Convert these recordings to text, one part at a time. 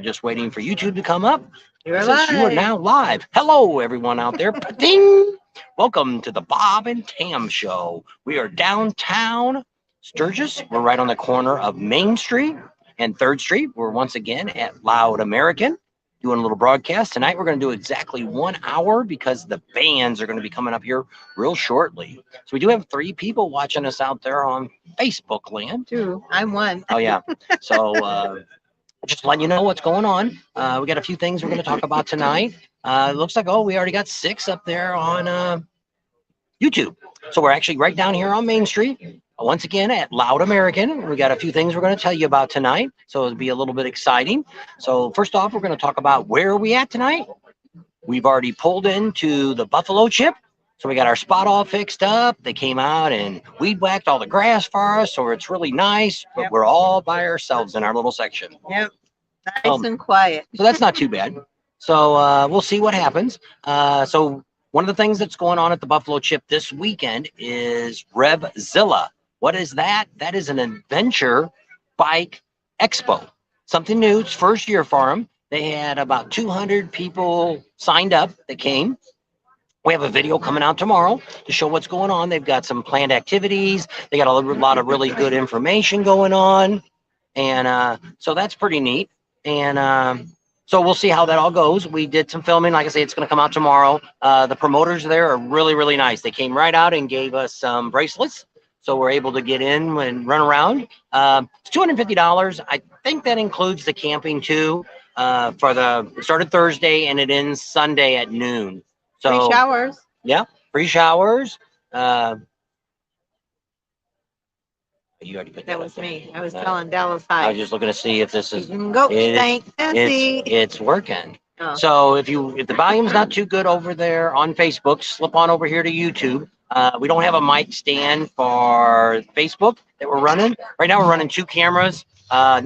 Just waiting for YouTube to come up. You're It says you are live. now live. Hello, everyone out there. Ding! Welcome to the Bob and Tam Show. We are downtown Sturgis. We're right on the corner of Main Street and 3rd Street. We're once again at Loud American doing a little broadcast. Tonight we're going to do exactly 1 hour because the bands are going to be coming up here real shortly. So we do have 3 people watching us out there on Facebook land. 2. I'm 1. Oh, yeah. So, just letting you know what's going on. We got a few things we're going to talk about tonight. It looks like, we already got 6 up there on YouTube. So we're actually right down here on Main Street. Once again, at Loud American. We got a few things we're going to tell you about tonight. So it'll be a little bit exciting. So first off, we're going to talk about where are we at tonight. We've already pulled into the Buffalo Chip. So we got our spot all fixed up. They came out and weed whacked all the grass for us. So it's really nice, but Yep. we're all by ourselves in our little section. Yep. Nice and quiet. So that's not too bad. So we'll see what happens. So one of the things that's going on at the Buffalo Chip this weekend is RevZilla. What is that? That is an adventure bike expo. Something new. It's first year for them. They had about 200 people signed up that came. We have a video coming out tomorrow to show what's going on. They've got some planned activities. They got a lot of really good information going on. And so that's pretty neat. And so we'll see how that all goes. We did some filming. Like I say, it's going to come out tomorrow. The promoters there are really, really nice. They came right out and gave us some bracelets. So we're able to get in and run around. It's $250. I think that includes the camping too. It started Thursday and it ends Sunday at noon. So, Free showers. Yeah, free showers. You already put That was up me. there. I was telling Dallas I hi. was just looking to see if this is Go, thank Nancy. it's working. Oh. So if the volume's not too good over there on Facebook, slip on over here to YouTube. We don't have a mic stand for Facebook that we're running. Right now we're running 2 cameras. I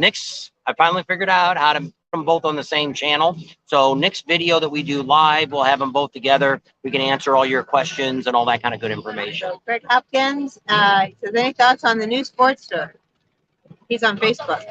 finally figured out how to put them both on the same channel. So next video that we do live, we'll have them both together. We can answer all your questions and all that kind of good information. Greg Hopkins says, any thoughts on the new sports store? He's on Facebook.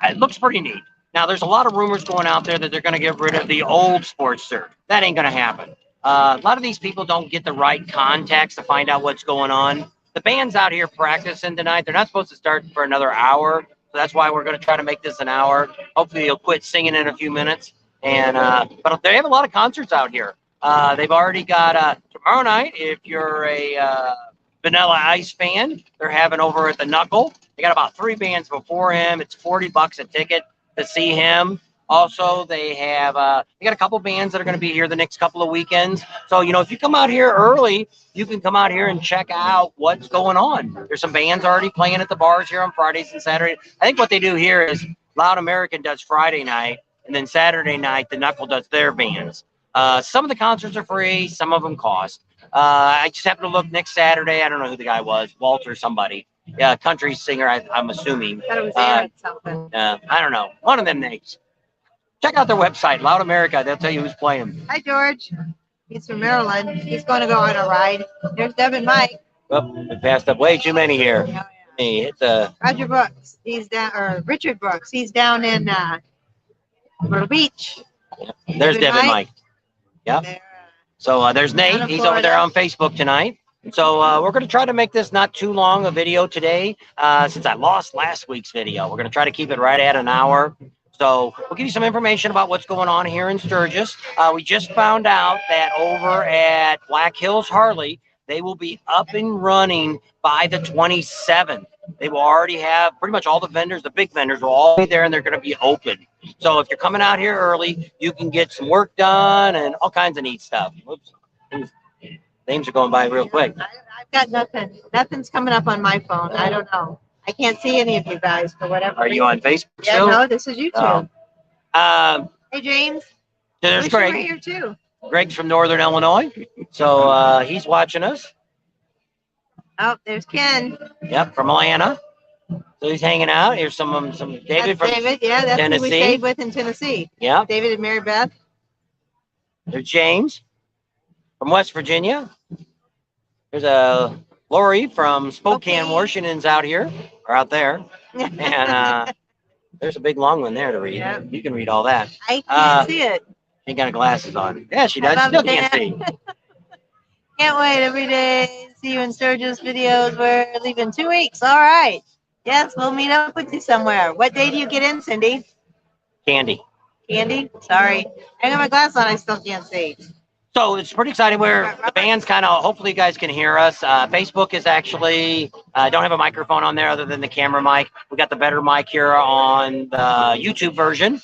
It looks pretty neat. Now, there's a lot of rumors going out there that they're going to get rid of the old sports surf. That ain't going to happen. A lot of these people don't get the right contacts to find out what's going on. The band's out here practicing tonight. They're not supposed to start for another hour. So that's why we're going to try to make this an hour. Hopefully, you'll quit singing in a few minutes. But they have a lot of concerts out here. They've already got tomorrow night, if you're a Vanilla Ice fan, they're having over at the Knuckle. They got about 3 bands before him. It's $40 a ticket to see him. Also, they got a couple bands that are going to be here the next couple of weekends. So, if you come out here early, you can come out here and check out what's going on. There's some bands already playing at the bars here on Fridays and Saturdays. I think what they do here is Loud American does Friday night, and then Saturday night, the Knuckle does their bands. Some of the concerts are free. Some of them cost. I just happened to look next Saturday. I don't know who the guy was, Walter somebody. Yeah, country singer, I'm assuming. I thought it was Aaron something. I don't know. One of them names. Check out their website, Loud America. They'll tell you who's playing. Hi, George. He's from Maryland. He's going to go on a ride. There's Deb and Mike. Oh, we passed up way too many here. Yeah, Hey, hit the... Roger Brooks. He's down, or Richard Brooks. He's down in Myrtle Beach. There's Deb and Mike. Yep. There, So there's Nate. Down in He's over there Florida. on Facebook tonight. So we're going to try to make this not too long a video today since I lost last week's video. We're going to try to keep it right at an hour. So we'll give you some information about what's going on here in Sturgis. We just found out that over at Black Hills Harley, they will be up and running by the 27th. They will already have pretty much all the vendors, the big vendors will all be there and they're going to be open. So if you're coming out here early, you can get some work done and all kinds of neat stuff. Whoops. Names are going by real quick. I've got nothing. Nothing's coming up on my phone. I don't know. I can't see any of you guys for whatever Are you reason. on Facebook Yeah, still? no, this is YouTube. Oh. Hey, James. There's Wish you were Greg. here too. Greg's from Northern Illinois. So he's watching us. Oh, there's Ken. Yep, from Atlanta. So he's hanging out. Here's some David That's from David. Yeah, that's who we Tennessee. stayed with in Tennessee. Yeah. David and Mary Beth. There's James from West Virginia. There's a Lori from Spokane, Spokane. Washington's out here or out there. And there's a big long one there to read. Yep. You can read all that. I can't see it. She got glasses on. Yeah, she does. How Still about can't that? see. Can't wait every day. See you in Sturgis videos. We're leaving 2 weeks. All right. Yes, we'll meet up with you somewhere. What day do you get in, Cindy? Candy. Candy? Sorry. I got my glass on. I still can't see. So it's pretty exciting where the band's kind of, hopefully you guys can hear us. Facebook is actually, don't have a microphone on there other than the camera mic. We got the better mic here on the YouTube version.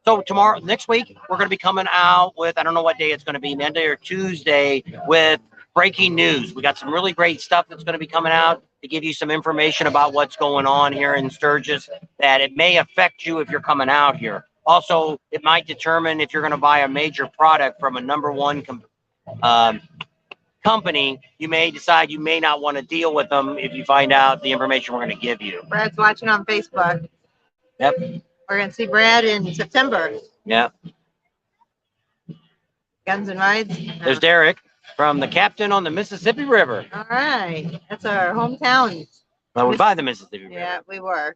So tomorrow, next week, we're going to be coming out with, I don't know what day it's going to be, Monday or Tuesday, with breaking news. We got some really great stuff that's going to be coming out to give you some information about what's going on here in Sturgis, that it may affect you if you're coming out here. Also, it might determine if you're going to buy a major product from a #1 company. You may decide you may not want to deal with them if you find out the information we're going to give you. Brad's watching on Facebook. Yep. We're going to see Brad in September. Yep. Guns and Rides. There's Derek from the Captain on the Mississippi River. All right. That's our hometown. Well, we're by the Mississippi River. Yeah, we were.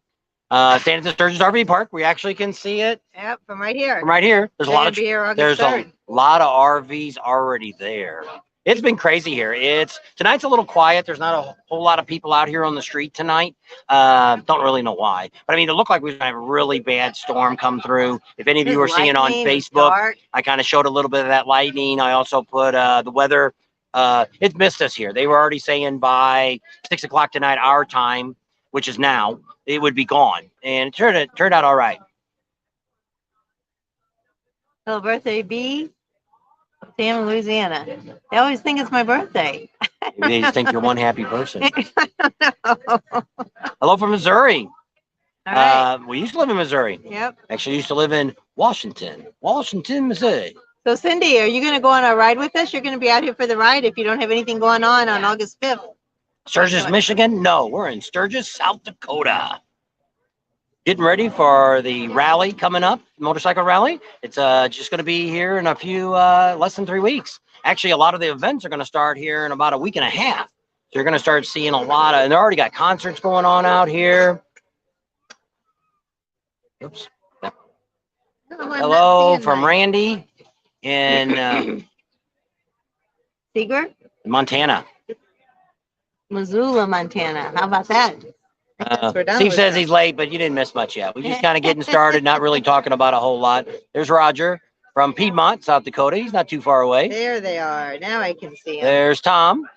Staying at the Sturgis RV Park. We actually can see it. Yep, from right here. From right here. There's a lot of RVs already there. It's been crazy here. Tonight's a little quiet. There's not a whole lot of people out here on the street tonight. Don't really know why. But I mean, it looked like we were gonna have a really bad storm come through. If any of you were seeing on Facebook, dark. I kind of showed a little bit of that lightning. I also put the weather. It missed us here. They were already saying by 6 o'clock tonight, our time, which is now, it would be gone. And it turned out all right. Little birthday B. Sam in Louisiana. They always think it's my birthday. They just think you're one happy person. Hello from Missouri. All right. We used to live in Missouri. Yep. Actually, used to live in Washington, Missouri. So, Cindy, are you going to go on a ride with us? You're going to be out here for the ride if you don't have anything going on August 5th. Sturgis, Michigan? No, we're in Sturgis, South Dakota. Getting ready for the rally coming up, motorcycle rally. It's just going to be here in a few, less than 3 weeks. Actually, a lot of the events are going to start here in about a week and a half. So you're going to start seeing a lot of, and they already got concerts going on out here. Oops. Yep. Hello from Randy in Seeger? Montana. Missoula, Montana. How about that? Steve says he's late, but you didn't miss much yet. We're just kind of getting started, not really talking about a whole lot. There's Roger from Piedmont, South Dakota. He's not too far away. There they are. Now I can see him. There's Tom.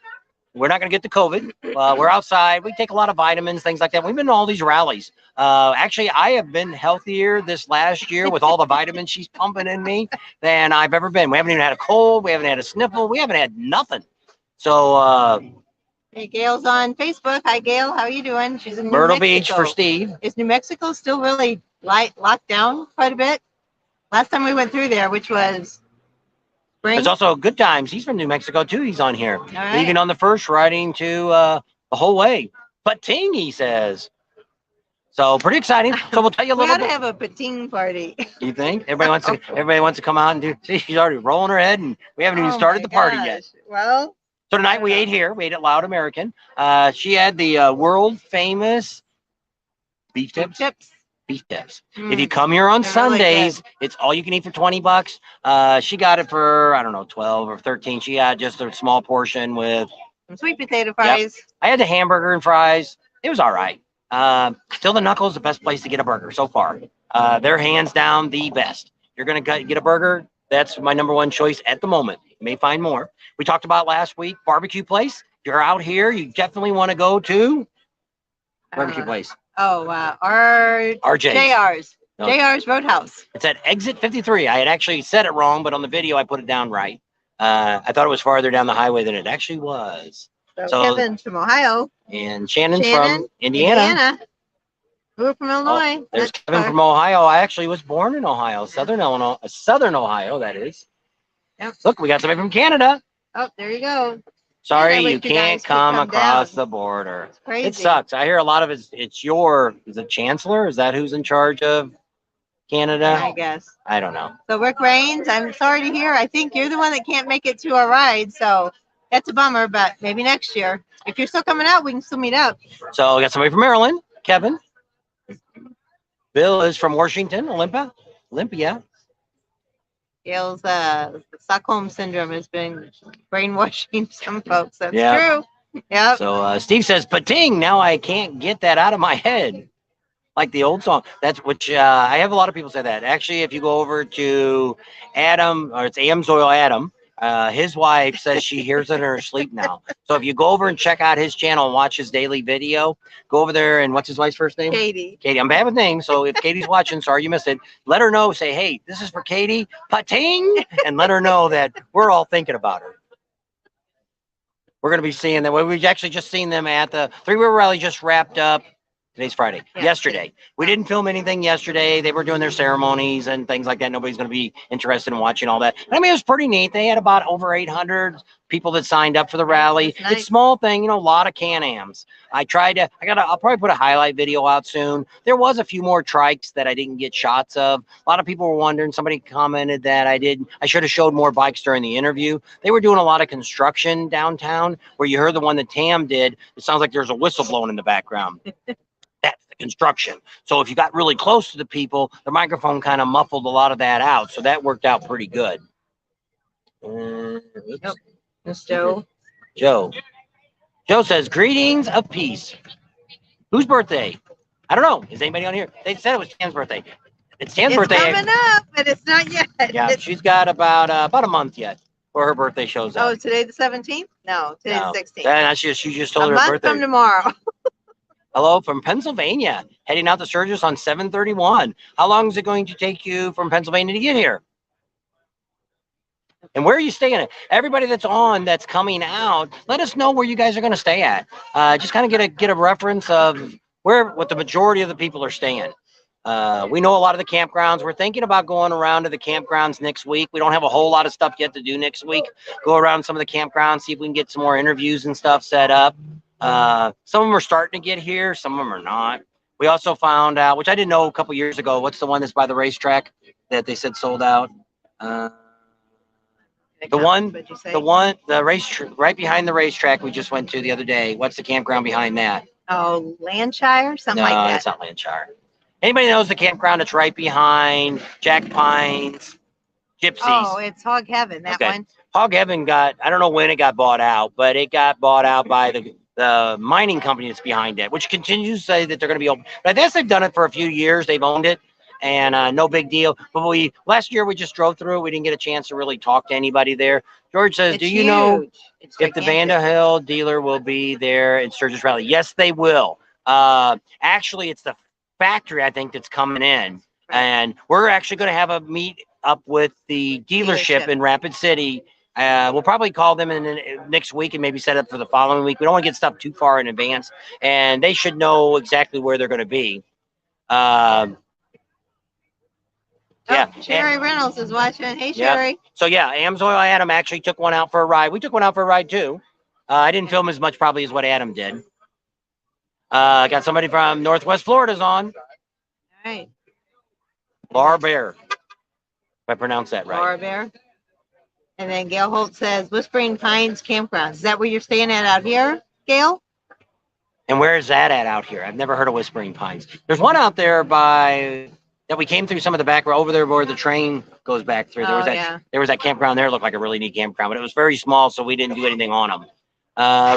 We're not going to get the COVID. We're outside. We take a lot of vitamins, things like that. We've been to all these rallies. Actually, I have been healthier this last year with all the vitamins she's pumping in me than I've ever been. We haven't even had a cold. We haven't had a sniffle. We haven't had nothing. So, hey, Gail's on Facebook. Hi, Gail. How are you doing? She's in Myrtle Beach for Steve. Is New Mexico still really locked down quite a bit? Last time we went through there, which was spring. There's also Good Times. He's from New Mexico, too. He's on here. All right. Leaving on the first, riding to the whole way. Pating, he says. So pretty exciting. So we'll tell you a little bit. We ought to have a pating party. You think? Everybody wants to come out and do. See, she's already rolling her head, and we haven't even started the party yet. Well. So tonight we ate here. We ate at Loud American. She had the world famous beef tips. Beef tips. If you come here on Sundays, it's all you can eat for $20. She got it for, I don't know, 12 or 13. She had just a small portion with some sweet potato fries. Yep. I had the hamburger and fries. It was all right. Still the Knuckles, the best place to get a burger so far. They're hands down the best. You're going to get a burger. That's my #1 choice at the moment. You may find more. We talked about last week, barbecue place. If you're out here, you definitely want to go to barbecue place. JR's. No. JR's Roadhouse. It's at exit 53. I had actually said it wrong, but on the video, I put it down right. I thought it was farther down the highway than it actually was. So Kevin's from Ohio. And Shannon's from Indiana. We're from Illinois. Oh, there's Kevin from Ohio. I actually was born in Ohio, Southern Ohio, that is. Yep. Look, we got somebody from Canada. Oh, there you go. Sorry, you can't come across the border. It's crazy. It sucks. I hear a lot of is it Chancellor? Is that who's in charge of Canada? I guess. I don't know. So Rick Raines, I'm sorry to hear. I think you're the one that can't make it to our ride, so that's a bummer, but maybe next year. If you're still coming out, we can still meet up. So we got somebody from Maryland, Kevin. Bill is from Washington, Olympia. Gail's Stockholm syndrome has been brainwashing some folks. That's Yeah. true. Yep. So Steve says, "Pating." Now I can't get that out of my head, like the old song. That's which I have a lot of people say that. Actually, if you go over to Adam, or it's Amsoil Adam, his wife says she hears it in her sleep now. So if you go over and check out his channel and watch his daily video, go over there and what's his wife's first name? Katie. Katie. I'm bad with names, so if Katie's watching, sorry you missed it. Let her know. Say, hey, this is for Katie, Pating, and let her know that we're all thinking about her. We're going to be seeing them. We've actually just seen them at the Three River Rally. Just wrapped up. Today's Friday. Yeah. Yesterday. We didn't film anything yesterday. They were doing their ceremonies and things like that. Nobody's going to be interested in watching all that. I mean, it was pretty neat. They had about over 800 people that signed up for the rally. Nice. It's a small thing, you know, a lot of Can-Ams. I'll probably put a highlight video out soon. There was a few more trikes that I didn't get shots of. A lot of people were wondering. Somebody commented that I should have showed more bikes during the interview. They were doing a lot of construction downtown where you heard the one that Tam did. It sounds like there's a whistle blowing in the background. That's the construction. So if you got really close to the people, the microphone kind of muffled a lot of that out. So that worked out pretty good. Yep. That's Joe. Joe says, greetings of peace. Whose birthday? I don't know. Is anybody on here? They said it was Tam's birthday. It's Tam's birthday. It's coming up, but it's not yet. Yeah, she's got about a month yet before her birthday shows up. Oh, today the 17th? No, today's the 16th. Yeah, she just told her month birthday. from tomorrow. Hello from Pennsylvania, heading out to Sturgis on 7/31. How long is it going to take you from Pennsylvania to get here? And where are you staying at? Everybody that's coming out, let us know where you guys are going to stay at. Just kind of get a reference of what the majority of the people are staying. We know a lot of the campgrounds. We're thinking about going around to the campgrounds next week. We don't have a whole lot of stuff yet to do next week. Go around some of the campgrounds, see if we can get some more interviews and stuff set up. Some of them are starting to get here. Some of them are not. We also found out, which I didn't know a couple years ago, what's the one that's by the racetrack that they said sold out? The race right behind the racetrack we just went to the other day. What's the campground behind that? Oh, Landshire, something like that. No, it's not Landshire. Anybody knows the campground that's right behind Jack Pines, Gypsies? Oh, it's Hog Heaven, that one. Hog Heaven I don't know when it got bought out, but it got bought out by the mining company that's behind it, which continues to say that they're going to be open. But I guess they've done it for a few years. They've owned it. And no big deal. But last year we just drove through. We didn't get a chance to really talk to anybody there. George says, "Do you know if the Vanderhill dealer will be there in Sturgis Rally?" Yes, they will. Actually, it's the factory I think that's coming in, and we're actually going to have a meet up with the dealership in Rapid City. We'll probably call them in next week and maybe set up for the following week. We don't want to get stuff too far in advance, and they should know exactly where they're going to be. Yeah, Sherry Reynolds is watching. Hey, Sherry. Yeah. So yeah, Amsoil Adam actually took one out for a ride. We took one out for a ride too. I didn't film as much probably as what Adam did. Got somebody from Northwest Florida's on. All right. Laura Bear, if I pronounce that right. Laura Bear. And then Gail Holt says, Whispering Pines Campground. Is that where you're staying at out here, Gail? And where is that at out here? I've never heard of Whispering Pines. There's one out there that we came through some of the back over there where the train goes back through. There was that campground there. It looked like a really neat campground, but it was very small, so we didn't do anything on them.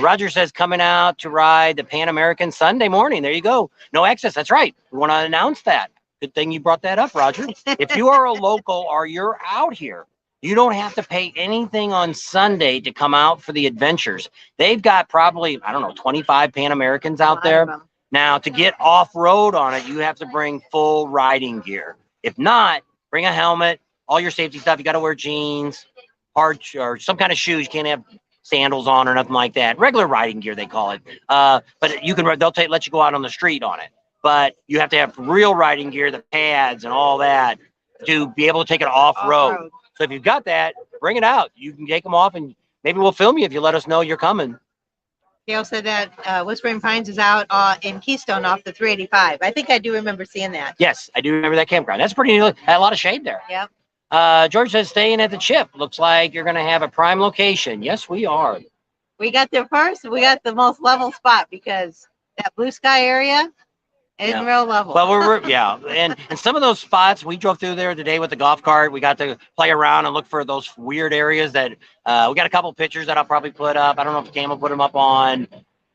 Roger says coming out to ride the Pan American Sunday morning. There you go. No access. That's right. We want to announce that. Good thing you brought that up, Roger. If you are a local or you're out here, you don't have to pay anything on Sunday to come out for the adventures. They've got probably, 25 Pan Americans out there. Now, to get off-road on it, you have to bring full riding gear. If not, bring a helmet, all your safety stuff. You got to wear jeans, or some kind of shoes. You can't have sandals on or nothing like that. Regular riding gear, they call it. But they'll let you go out on the street on it. But you have to have real riding gear, the pads and all that, to be able to take it off-road. So if you've got that, bring it out. You can take them off, and maybe we'll film you if you let us know you're coming. Gail said that Whispering Pines is out in Keystone off the 385. I think I do remember seeing that. Yes, I do remember that campground. That's pretty neat. Had a lot of shade there. Yep. George says staying at the Chip. Looks like you're going to have a prime location. Yes, we are. We got there first. We got the most level spot because that blue sky area, Isn't real level. Well, yeah, and some of those spots we drove through there today with the golf cart. We got to play around and look for those weird areas that we got a couple pictures that I'll probably put up. I don't know if Cam will put them up on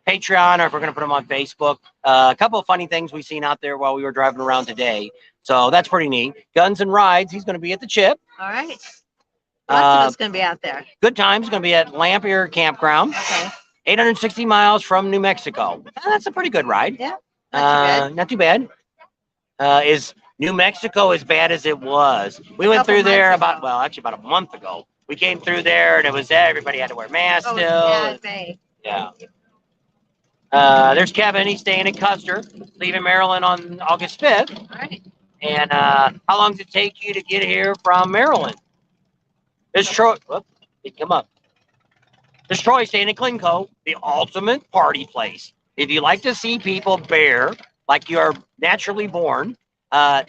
Patreon or if we're going to put them on Facebook. A couple of funny things we've seen out there while we were driving around today. So that's pretty neat. Guns and Rides, he's going to be at the Chip. All right. Lots of us going to be out there. Good Times going to be at Lampier Campground. Okay. 860 miles from New Mexico. That's a pretty good ride. Yeah. Not too bad. Is New Mexico as bad as it was? We went through there about a month ago. We came through there and it was everybody had to wear masks still. Yeah. There's Kevin. He's staying in Custer, leaving Maryland on August 5th. All right. And how long does it take you to get here from Maryland? There's Troy. Whoop, didn't come up. There's Troy staying in Glencoe, the ultimate party place. If you like to see people bare like you're naturally born,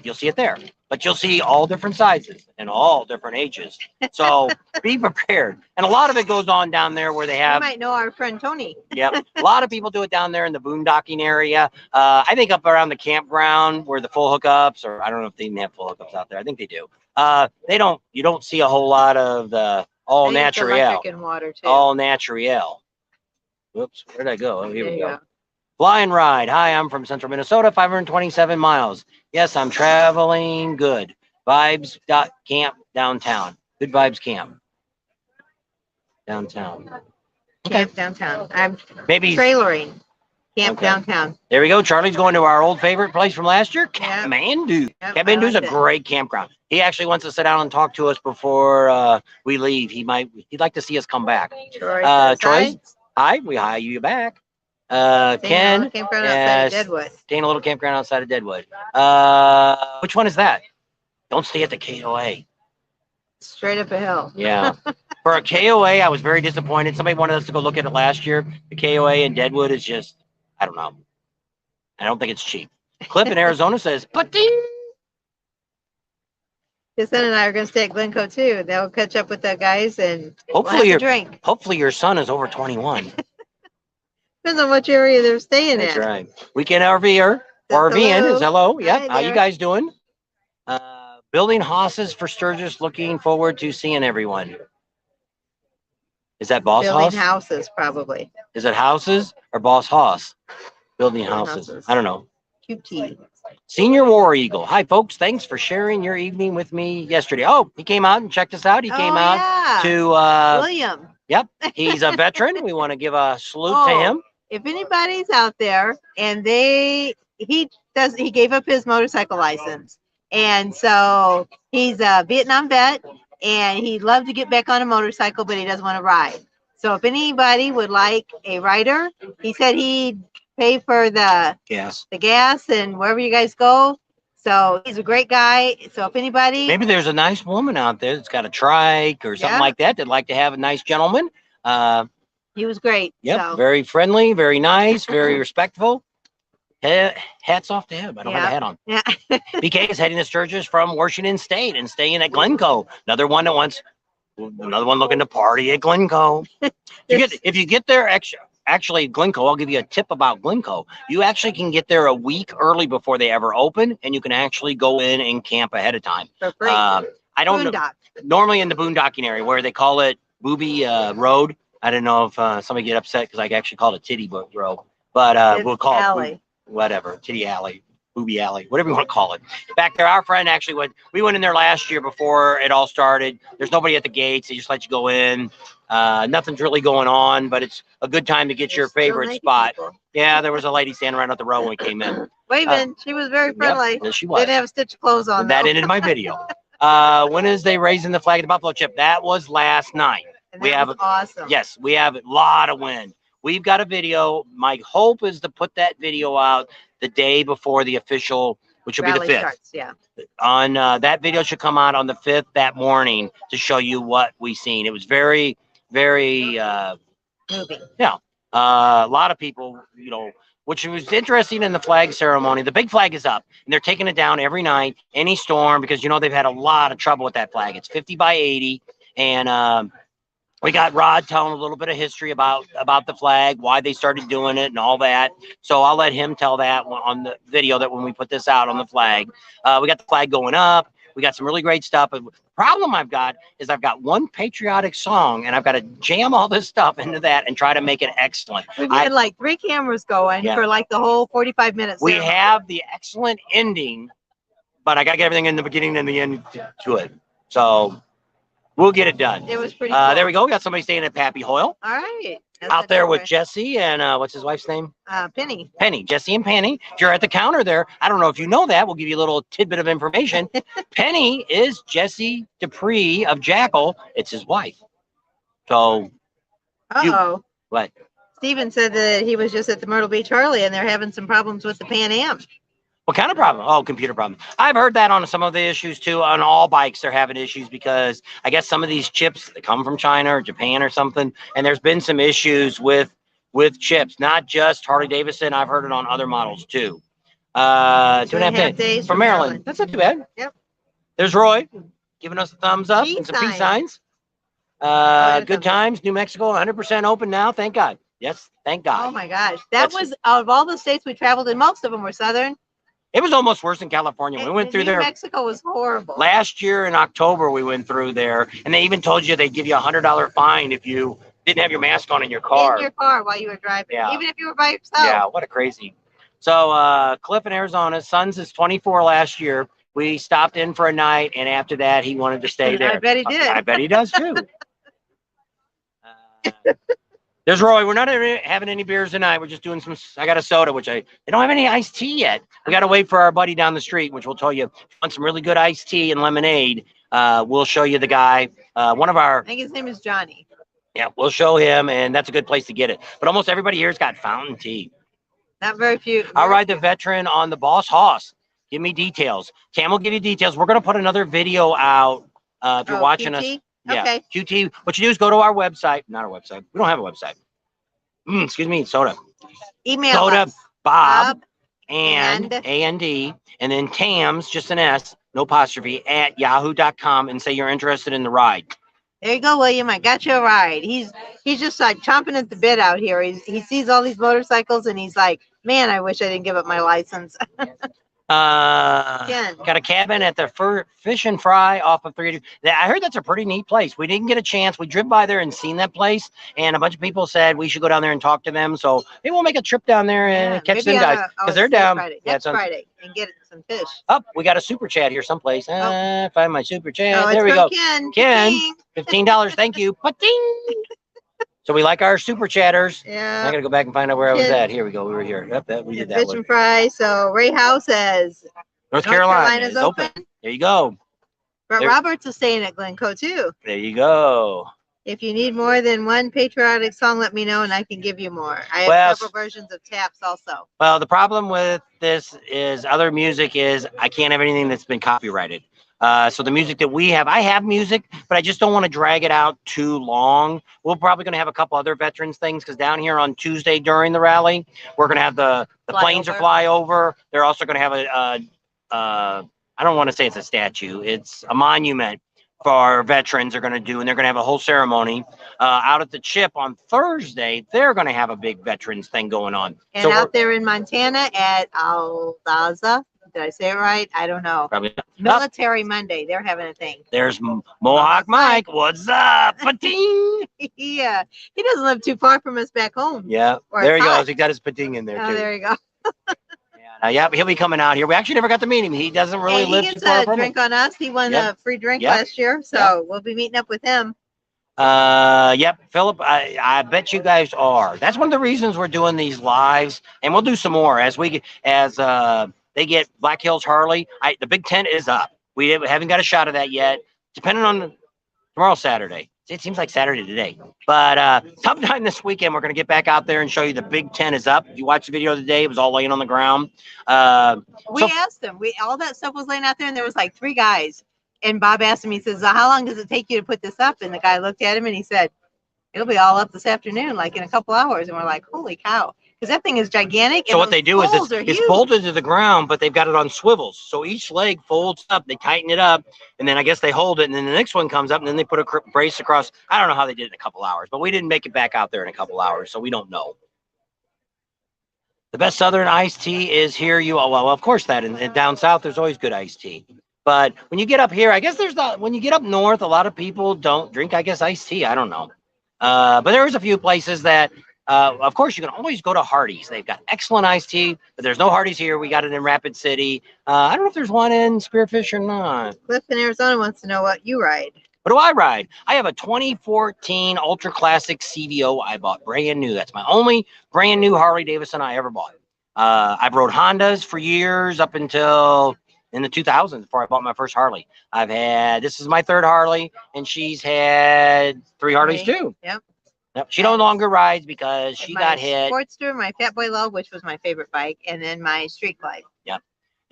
you'll see it there. But you'll see all different sizes and all different ages. So be prepared. And a lot of it goes on down there where they have. You might know our friend Tony. Yep. A lot of people do it down there in the boondocking area. I think up around the campground where the full hookups, or I don't know if they even have full hookups out there. I think they do. You don't see a whole lot of the all natural. Electric and water too. All natural. Whoops, where'd I go? Oh, here we go. Fly and Ride. Hi, I'm from Central Minnesota, 527 miles. Yes, I'm traveling good. Vibes.camp downtown. Good Vibes Camp. Downtown. Camp downtown. I'm maybe trailering. Camp downtown. There we go. Charlie's going to our old favorite place from last year, Yep. Kathmandu. Yep, Kathmandu's a great campground. He actually wants to sit down and talk to us before we leave. He'd like to see us come back. Troy, hi. We hire you back. Ken, campground outside of Deadwood. Staying a little campground outside of Deadwood. Which one is that? Don't stay at the KOA. Straight up a hill. Yeah. For a KOA, I was very disappointed. Somebody wanted us to go look at it last year. The KOA in Deadwood is just, I don't know. I don't think it's cheap. Cliff in Arizona says, "Ba-ding." His son and I are going to stay at Glencoe too. They'll catch up with the guys and hopefully we'll drink. Hopefully your son is over 21. Depends on which area they're staying That's in. That's right. Weekend RVer. RVing is hello. Yep. How you guys doing? Building houses for Sturgis. Looking forward to seeing everyone. Is that Boss House? Building houses, probably. Is it houses or Boss House? Building houses. I don't know. QT. Senior War Eagle. Hi, folks. Thanks for sharing your evening with me yesterday. Oh, he came out and checked us out. He came out to William. Yep. He's a veteran. We want to give a salute to him. If anybody's out there and he gave up his motorcycle license. And so he's a Vietnam vet and he'd love to get back on a motorcycle, but he doesn't want to ride. So if anybody would like a rider, he said he'd pay for the gas and wherever you guys go. So he's a great guy. So if anybody, maybe there's a nice woman out there that's got a trike or something like that that'd like to have a nice gentleman. He was great. Yep, so. Very friendly, very nice, very respectful. Hats off to him. I don't have a hat on. Yeah. BK is heading to Sturgis from Washington State and staying at Glencoe. Another one looking to party at Glencoe. If you get there actually Glencoe, I'll give you a tip about Glencoe. You actually can get there a week early before they ever open, and you can actually go in and camp ahead of time. For free. I don't know. Normally in the boondocking area where they call it Booby Road. I don't know if somebody get upset because I actually call it Titty Road, but we'll call it whatever, Titty Alley, Booby Alley, whatever you want to call it. Back there, our friend actually we went in there last year before it all started. There's nobody at the gates. They just let you go in. Nothing's really going on, but it's a good time to get your favorite spot. People. Yeah, there was a lady standing right at the row when we came in. Waving. She was very friendly. Yes, she was. Didn't have a stitch of clothes on. That ended my video. When is they raising the flag at the Buffalo Chip? That was last night. We have awesome. Yes, we have a lot of wind. We've got a video. My hope is to put that video out the day before the official, which will be the 5th. Starts, yeah. On that video should come out on the 5th that morning to show you what we seen. It was very, very moving. Yeah. A lot of people, which was interesting in the flag ceremony. The big flag is up and they're taking it down every night, any storm, because they've had a lot of trouble with that flag. It's 50 by 80 and We got Rod telling a little bit of history about the flag, why they started doing it, and all that. So I'll let him tell that on the video that when we put this out on the flag. We got the flag going up. We got some really great stuff. But the problem I've got is I've got one patriotic song, and I've got to jam all this stuff into that and try to make it excellent. We've had like 3 cameras going for like the whole 45 minutes. We have the excellent ending, but I got to get everything in the beginning and the end to it. So we'll get it done. It was pretty cool. There we go. We got somebody staying at Pappy Hoyle. All right. Out there with Jesse and what's his wife's name? Penny. Penny. Jesse and Penny. If you're at the counter there, I don't know if you know that. We'll give you a little tidbit of information. Penny is Jesse Dupree of Jackal. It's his wife. So. What? Steven said that he was just at the Myrtle Beach Harley and they're having some problems with the Pan Am. What kind of problem? Oh, computer problem. I've heard that on some of the issues too. On all bikes, they're having issues because I guess some of these chips that come from China or Japan or something, and there's been some issues with chips, not just Harley Davidson. I've heard it on other models too. 2.5 days from Maryland. That's not too bad. Yep. There's Roy giving us a thumbs up and some peace signs. Good times. New Mexico, 100% open now. Thank God. Yes, thank God. Oh my gosh, that was out of all the states we traveled in. Most of them were southern. It was almost worse than California. We went through there. New Mexico was horrible. Last year in October, we went through there, and they even told you they'd give you $100 fine if you didn't have your mask on in your car. In your car while you were driving, even if you were by yourself. Yeah, what a crazy. So Cliff in Arizona, son's is 24 last year. We stopped in for a night, and after that, he wanted to stay there. I bet he did. I bet he does too. There's Roy. We're not having any beers tonight. We're just doing some. I got a soda, which they don't have any iced tea yet. We got to wait for our buddy down the street, which will tell you on some really good iced tea and lemonade. We'll show you the guy. One of our. I think his name is Johnny. Yeah, we'll show him, and that's a good place to get it. But almost everybody here's got fountain tea. Not very few. I'll ride the veteran on the Boss Hoss. Give me details. Cam will give you details. We're gonna put another video out if you're watching QT? us. Yeah, okay. QT. What you do is go to our website. Not our website. We don't have a website. Excuse me, soda. Email soda us. Bob and A-N-D, and then Tams, just an S, no apostrophe, at yahoo.com, and say you're interested in the ride. There you go, William. I got you a ride. He's just like chomping at the bit out here. He sees all these motorcycles and he's like, man, I wish I didn't give up my license. Got a cabin at the Fish and Fry off of 380. I heard that's a pretty neat place. We didn't get a chance. We drove by there and seen that place, and a bunch of people said we should go down there and talk to them. So maybe we'll make a trip down there and catch them guys because they're down. Next Friday and get some fish. Oh, we got a super chat here someplace. Find my super chat. Oh, there we go. Ken, $15. Thank you. Ba-ding. So we like our super chatters. Yeah. I gotta go back and find out where I was at. Here we go. We were here. Yep, we did that. Fish and Fry. So Ray House says North Carolina is open. There you go. But Roberts is staying at Glencoe too. There you go. If you need more than one patriotic song, let me know and I can give you more. I have several versions of Taps also. Well, the problem with this is other music is I can't have anything that's been copyrighted. So the music that we have, I have music, but I just don't want to drag it out too long. We're probably going to have a couple other veterans things because down here on Tuesday during the rally, we're going to have the planes are fly over. They're also going to have I don't want to say it's a statue. It's a monument for our veterans are going to do, and they're going to have a whole ceremony out at the Chip on Thursday. They're going to have a big veterans thing going on. And so out there in Montana at Aldaza. Did I say it right? I don't know. Probably not. Military Monday. They're having a thing. There's Mohawk Mike. What's up? Pating. Yeah. He doesn't live too far from us back home. Yeah. There he goes. He got his pating in there, too. Oh, there you go. Yeah, he'll be coming out here. We actually never got to meet him. He doesn't really live too far from us. He gets a drink on us. He won a free drink last year. So we'll be meeting up with him. Yep, Philip, I bet you guys are. That's one of the reasons we're doing these lives. And we'll do some more as they get Black Hills Harley. The big tent is up. We haven't got a shot of that yet. Depending on tomorrow's Saturday. It seems like Saturday today. But sometime this weekend, we're going to get back out there and show you the big tent is up. If you watched the video today, it was all laying on the ground. We asked them. All that stuff was laying out there, and there was like 3 guys. And Bob asked him, he says, how long does it take you to put this up? And the guy looked at him, and he said, it'll be all up this afternoon, like in a couple hours. And we're like, holy cow. because that thing is gigantic. So what they do is it's huge. bolted to the ground, but they've got it on swivels. So each leg folds up, they tighten it up, and then I guess they hold it, and then the next one comes up, and then they put a brace across. I don't know how they did it in a couple hours, but we didn't make it back out there in a couple hours, so we don't know. The best Southern iced tea is here. Well, of course that, and down south there's always good iced tea. But when you get up here, I guess there's not. When you get up north, a lot of people don't drink, I guess, iced tea. I don't know. But there's a few places that, of course, you can always go to Hardee's. They've got excellent iced tea, but there's no Hardee's here. We got it in Rapid City. I don't know if there's one in Spearfish or not. Cliff in Arizona wants to know what you ride. What do I ride? I have a 2014 Ultra Classic CVO I bought brand new. That's my only brand new Harley Davidson I ever bought. I've rode Hondas for years up until in the 2000s before I bought my first Harley. This is my third Harley, and she's had 3 Harleys too. Yep. She no longer rides because she got hit. Sportster, my Fat Boy Love, which was my favorite bike, and then my Street Glide. Yep.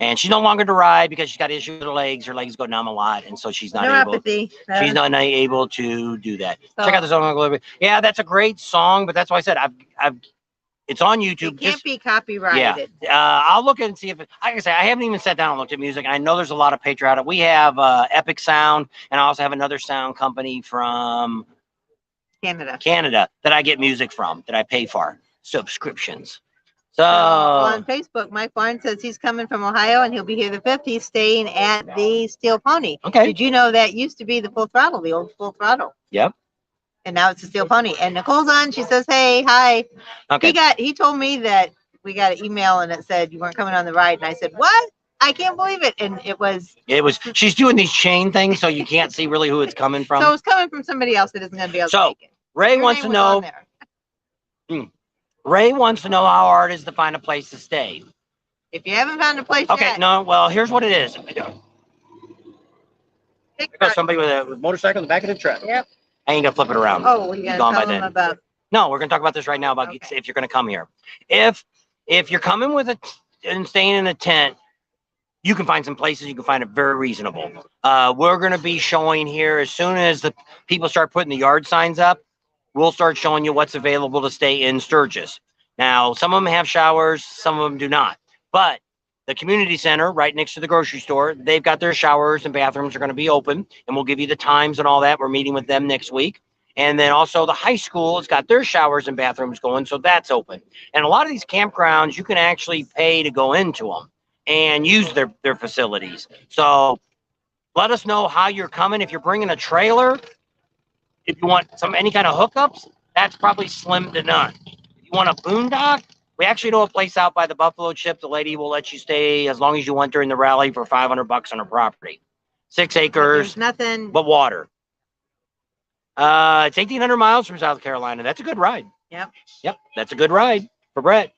And she's no longer to ride because she's got issues with her legs. Her legs go numb a lot, and so she's not able. She's not able to do that. So, check out the song a little bit. Yeah, that's a great song, but that's why I said it's on YouTube. It can't be copyrighted. Yeah. I'll look and see if like I say, I haven't even sat down and looked at music. I know there's a lot of Patriotic. We have Epic Sound, and I also have another sound company from Canada that I get music from that I pay for subscriptions. So on Facebook, Mike Barnes says he's coming from Ohio and he'll be here the 5th. He's staying at the Steel Pony. Okay. Did you know that used to be the Full Throttle, the old Full Throttle? Yep. And now it's the Steel Pony. And Nicole's on. She says, "Hey, hi." Okay. He told me that we got an email and it said you weren't coming on the ride, and I said, "What? I can't believe it." And it was. She's doing these chain things, so you can't see really who it's coming from. So it's coming from somebody else that isn't going to be able to make it. Ray wants to know. Ray wants to know how hard it is to find a place to stay. If you haven't found a place yet. No. Well, here's what it is. There's somebody with a motorcycle in the back of the truck. Yep. I ain't gonna flip it around. Oh, we're gonna tell them about. No, we're gonna talk about this right now about if you're gonna come here. If you're coming and staying in a tent, you can find some places. You can find it very reasonable. We're gonna be showing here as soon as the people start putting the yard signs up. We'll start showing you what's available to stay in Sturgis. Now, some of them have showers, some of them do not. But the community center right next to the grocery store, they've got their showers and bathrooms are going to be open, and we'll give you the times and all that. We're meeting with them next week. And then also the high school has got their showers and bathrooms going, so that's open. And a lot of these campgrounds, you can actually pay to go into them and use their facilities. So let us know how you're coming. If you're bringing a trailer, if you want any kind of hookups, that's probably slim to none. If you want a boondock, we actually know a place out by the Buffalo Chip. The lady will let you stay as long as you want during the rally for $500 on her property. 6 acres, nothing but water. It's 1,800 miles from South Carolina. That's a good ride. Yep. That's a good ride for Brett.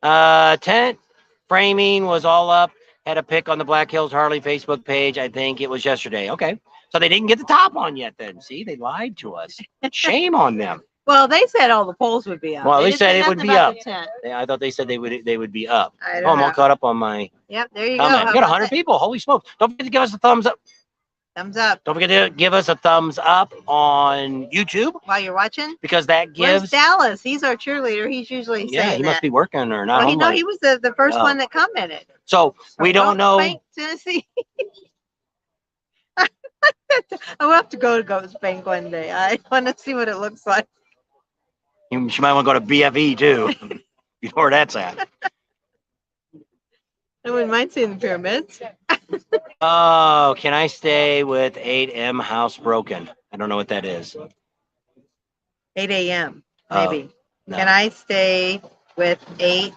Tent framing was all up. Had a pic on the Black Hills Harley Facebook page. I think it was yesterday. Okay. So they didn't get the top on yet then. See, they lied to us. Shame on them. Well, they said all the poles would be up. Well, they said it would be up. I thought they said they would be up. I'm all caught up on my Yep, there you comment. go. We got 100 people. Holy smokes. Don't forget to give us a thumbs up. Thumbs up. Don't forget to give us a thumbs up on YouTube. While you're watching. Because that gives. Where's Dallas? He's our cheerleader. He's usually saying he must be working or not. Well, he was the first one that commented. So we don't know. Tennessee. I will have to go to Ghost Bank one day. I want to see what it looks like. She might want to go to BFE too. You know where that's at. I wouldn't mind seeing the pyramids. Oh, can I stay with 8M Housebroken? I don't know what that is. 8 a.m. maybe. No. Can I stay with 8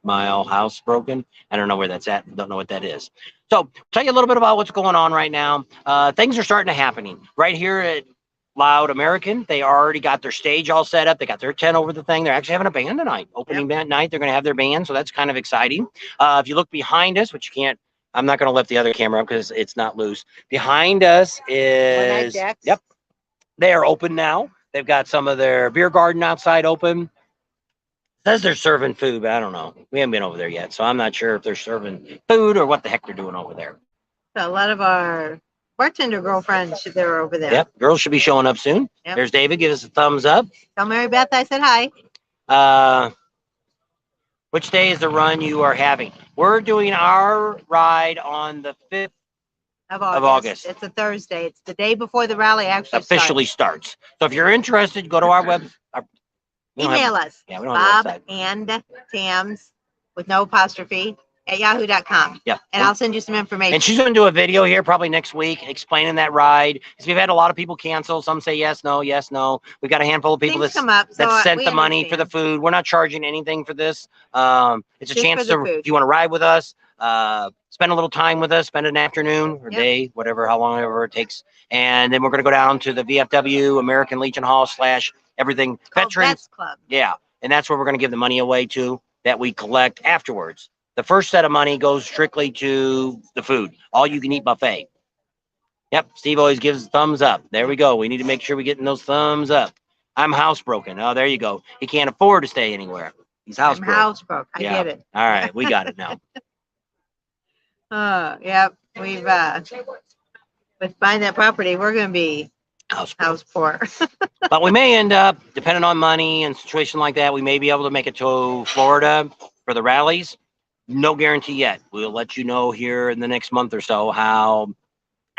Mile Housebroken? I don't know where that's at. Don't know what that is. So tell you a little bit about what's going on right now. Things are starting to happening right here at Loud American. They already got their stage all set up. They got their tent over the thing. They're actually having a band tonight. Opening band night. They're going to have their band. So that's kind of exciting. If you look behind us, which you can't, I'm not going to lift the other camera up because it's not loose. Behind us is, yep, they are open now. They've got some of their beer garden outside open. Says they're serving food, but I don't know. We haven't been over there yet, so I'm not sure if they're serving food or what the heck they're doing over there. So a lot of our bartender girlfriends, they're over there. Yep, girls should be showing up soon. Yep. There's David. Give us a thumbs up. Tell Mary Beth I said hi. Which day is the run you are having? We're doing our ride on the 5th of of August. August. It's a Thursday. It's the day before the rally actually Officially starts. So if you're interested, go to our web. Email us. Yeah, we don't have a Bob website. and Tams with no apostrophe at yahoo.com. Yeah. And I'll send you some information. And she's going to do a video here probably next week explaining that ride. Because we've had a lot of people cancel. Some say yes, no, yes, no. We've got a handful of people Things come up, so that sent we the money for the understand. food. We're not charging anything for this. It's a Just chance for the to, food. if you want to ride with us, spend a little time with us, spend an afternoon or day, whatever, how long ever it takes. And then we're going to go down to the VFW, American Legion Hall / everything. Veterans Vets Club. Yeah. And that's where we're going to give the money away to that we collect afterwards. The first set of money goes strictly to the food, all you can eat buffet. Yep, Steve always gives thumbs up. There we go. We need to make sure we're getting those thumbs up. I'm housebroken. Oh, there you go. He can't afford to stay anywhere. He's housebroken. I'm housebroken. I get it. All right, we got it now. Yep. We've with buying that property, we're going to be house poor. But we may end up, depending on money and situation like that, we may be able to make it to Florida for the rallies. No guarantee yet. We'll let you know here in the next month or so how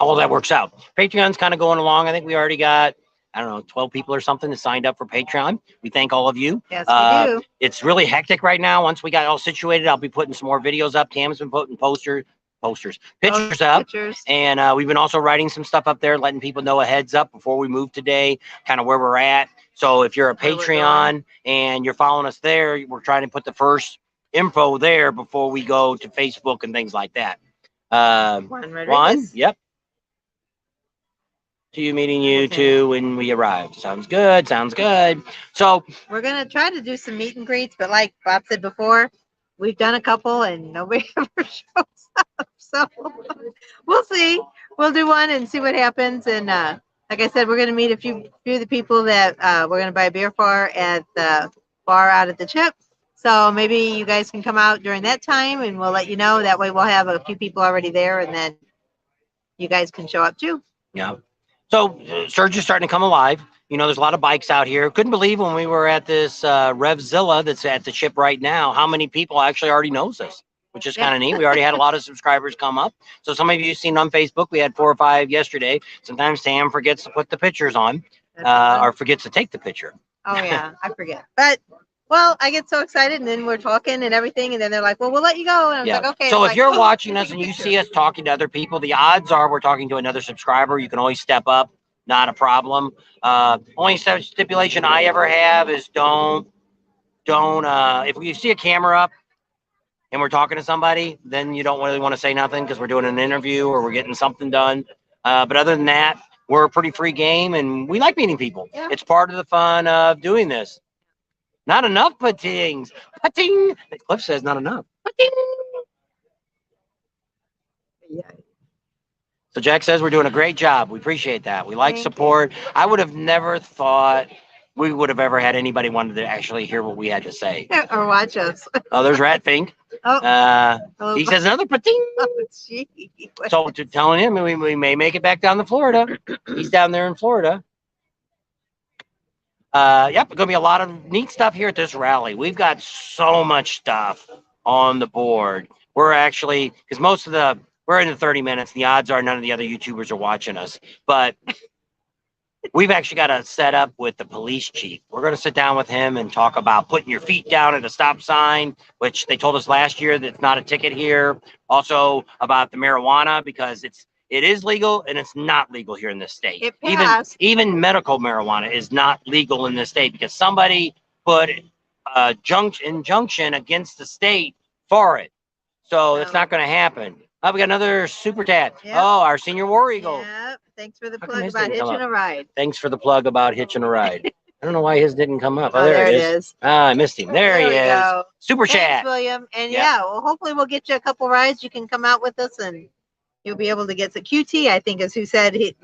all that works out. Patreon's kind of going along. I think we already got, I don't know, 12 people or something that signed up for Patreon. We thank all of you. Yes, we do. It's really hectic right now. Once we got all situated, I'll be putting some more videos up. Tam's been putting pictures up. And we've been also writing some stuff up there, letting people know a heads up before we move today, kind of where we're at. So if you're a Patreon and you're following us there, we're trying to put the first info there before we go to Facebook and things like that. Juan, yep. To you, meeting you too when we arrive. Sounds good. Sounds good. So we're gonna try to do some meet and greets, but like Bob said before, we've done a couple and nobody ever shows up. So we'll see. We'll do one and see what happens. And like I said, we're gonna meet a few of the people that we're gonna buy a beer for at the bar out at the Chip. So maybe you guys can come out during that time and we'll let you know. That way we'll have a few people already there and then you guys can show up too. Yeah. So Sturgis is starting to come alive. You know, there's a lot of bikes out here. Couldn't believe when we were at this Revzilla that's at the Chip right now, how many people actually already knows us, which is kind of neat. We already had a lot of subscribers come up. So some of you seen on Facebook, we had 4 or 5 yesterday. Sometimes Sam forgets to put the pictures on or forgets to take the picture. Oh, yeah, I forget. But well, I get so excited, and then we're talking and everything, and then they're like, well, we'll let you go. And I was like, okay. So if you're watching us and you see us talking to other people, the odds are we're talking to another subscriber. You can always step up. Not a problem. Only stipulation I ever have is don't, if you see a camera up and we're talking to somebody, then you don't really want to say nothing because we're doing an interview or we're getting something done. But other than that, we're a pretty free game and we like meeting people. Yeah. It's part of the fun of doing this. Not enough puttings. Putting. Cliff says not enough. Putting. Yeah. So Jack says we're doing a great job. We appreciate that. We like support. I would have never thought we would have ever had anybody wanted to actually hear what we had to say. Or watch us. Oh, there's Ratfink. Oh. He says another pating. Oh, gee. So to telling him we may make it back down to Florida. He's down there in Florida. Yep, going to be a lot of neat stuff here at this rally. We've got so much stuff on the board. We're actually, because we're in the 30 minutes. The odds are none of the other YouTubers are watching us. But we've actually got a set up with the police chief. We're going to sit down with him and talk about putting your feet down at a stop sign, which they told us last year that it's not a ticket here. Also about the marijuana, because it is legal and it's not legal here in this state. It passed. Even medical marijuana is not legal in this state because somebody put a injunction against the state for it. So it's not going to happen. Oh, we got another super tat. Yep. Oh, our senior war eagle. Yep. Thanks for the plug about hitching a ride. Thanks for the plug about hitching a ride. I don't know why his didn't come up. Oh, there it is. Ah, I missed him. There he is. Go. Super Thanks, chat. William. And well, hopefully we'll get you a couple rides. You can come out with us and you'll be able to get the QT, I think, is who said he'd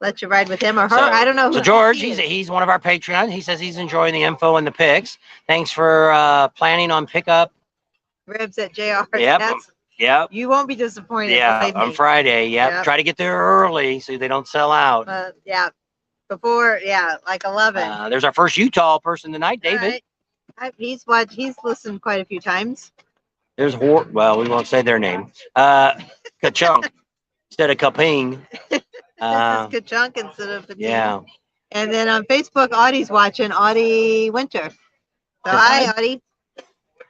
let you ride with him or her. I don't know. So George, he's one of our Patreon. He says he's enjoying the info and the pics. Thanks for planning on pickup. Ribs at JR. Yep. Yep. You won't be disappointed. Yeah, on Friday. Yep. Try to get there early so they don't sell out. Before, like 11. There's our first Utah person tonight, David. Right. He's listened quite a few times. There's well, we won't say their name. Ka-chunk instead of Kaping. This is Ka-chunk instead of Pating. Yeah. And then on Facebook, Audie's watching. Audie Winter. So hi, Audie.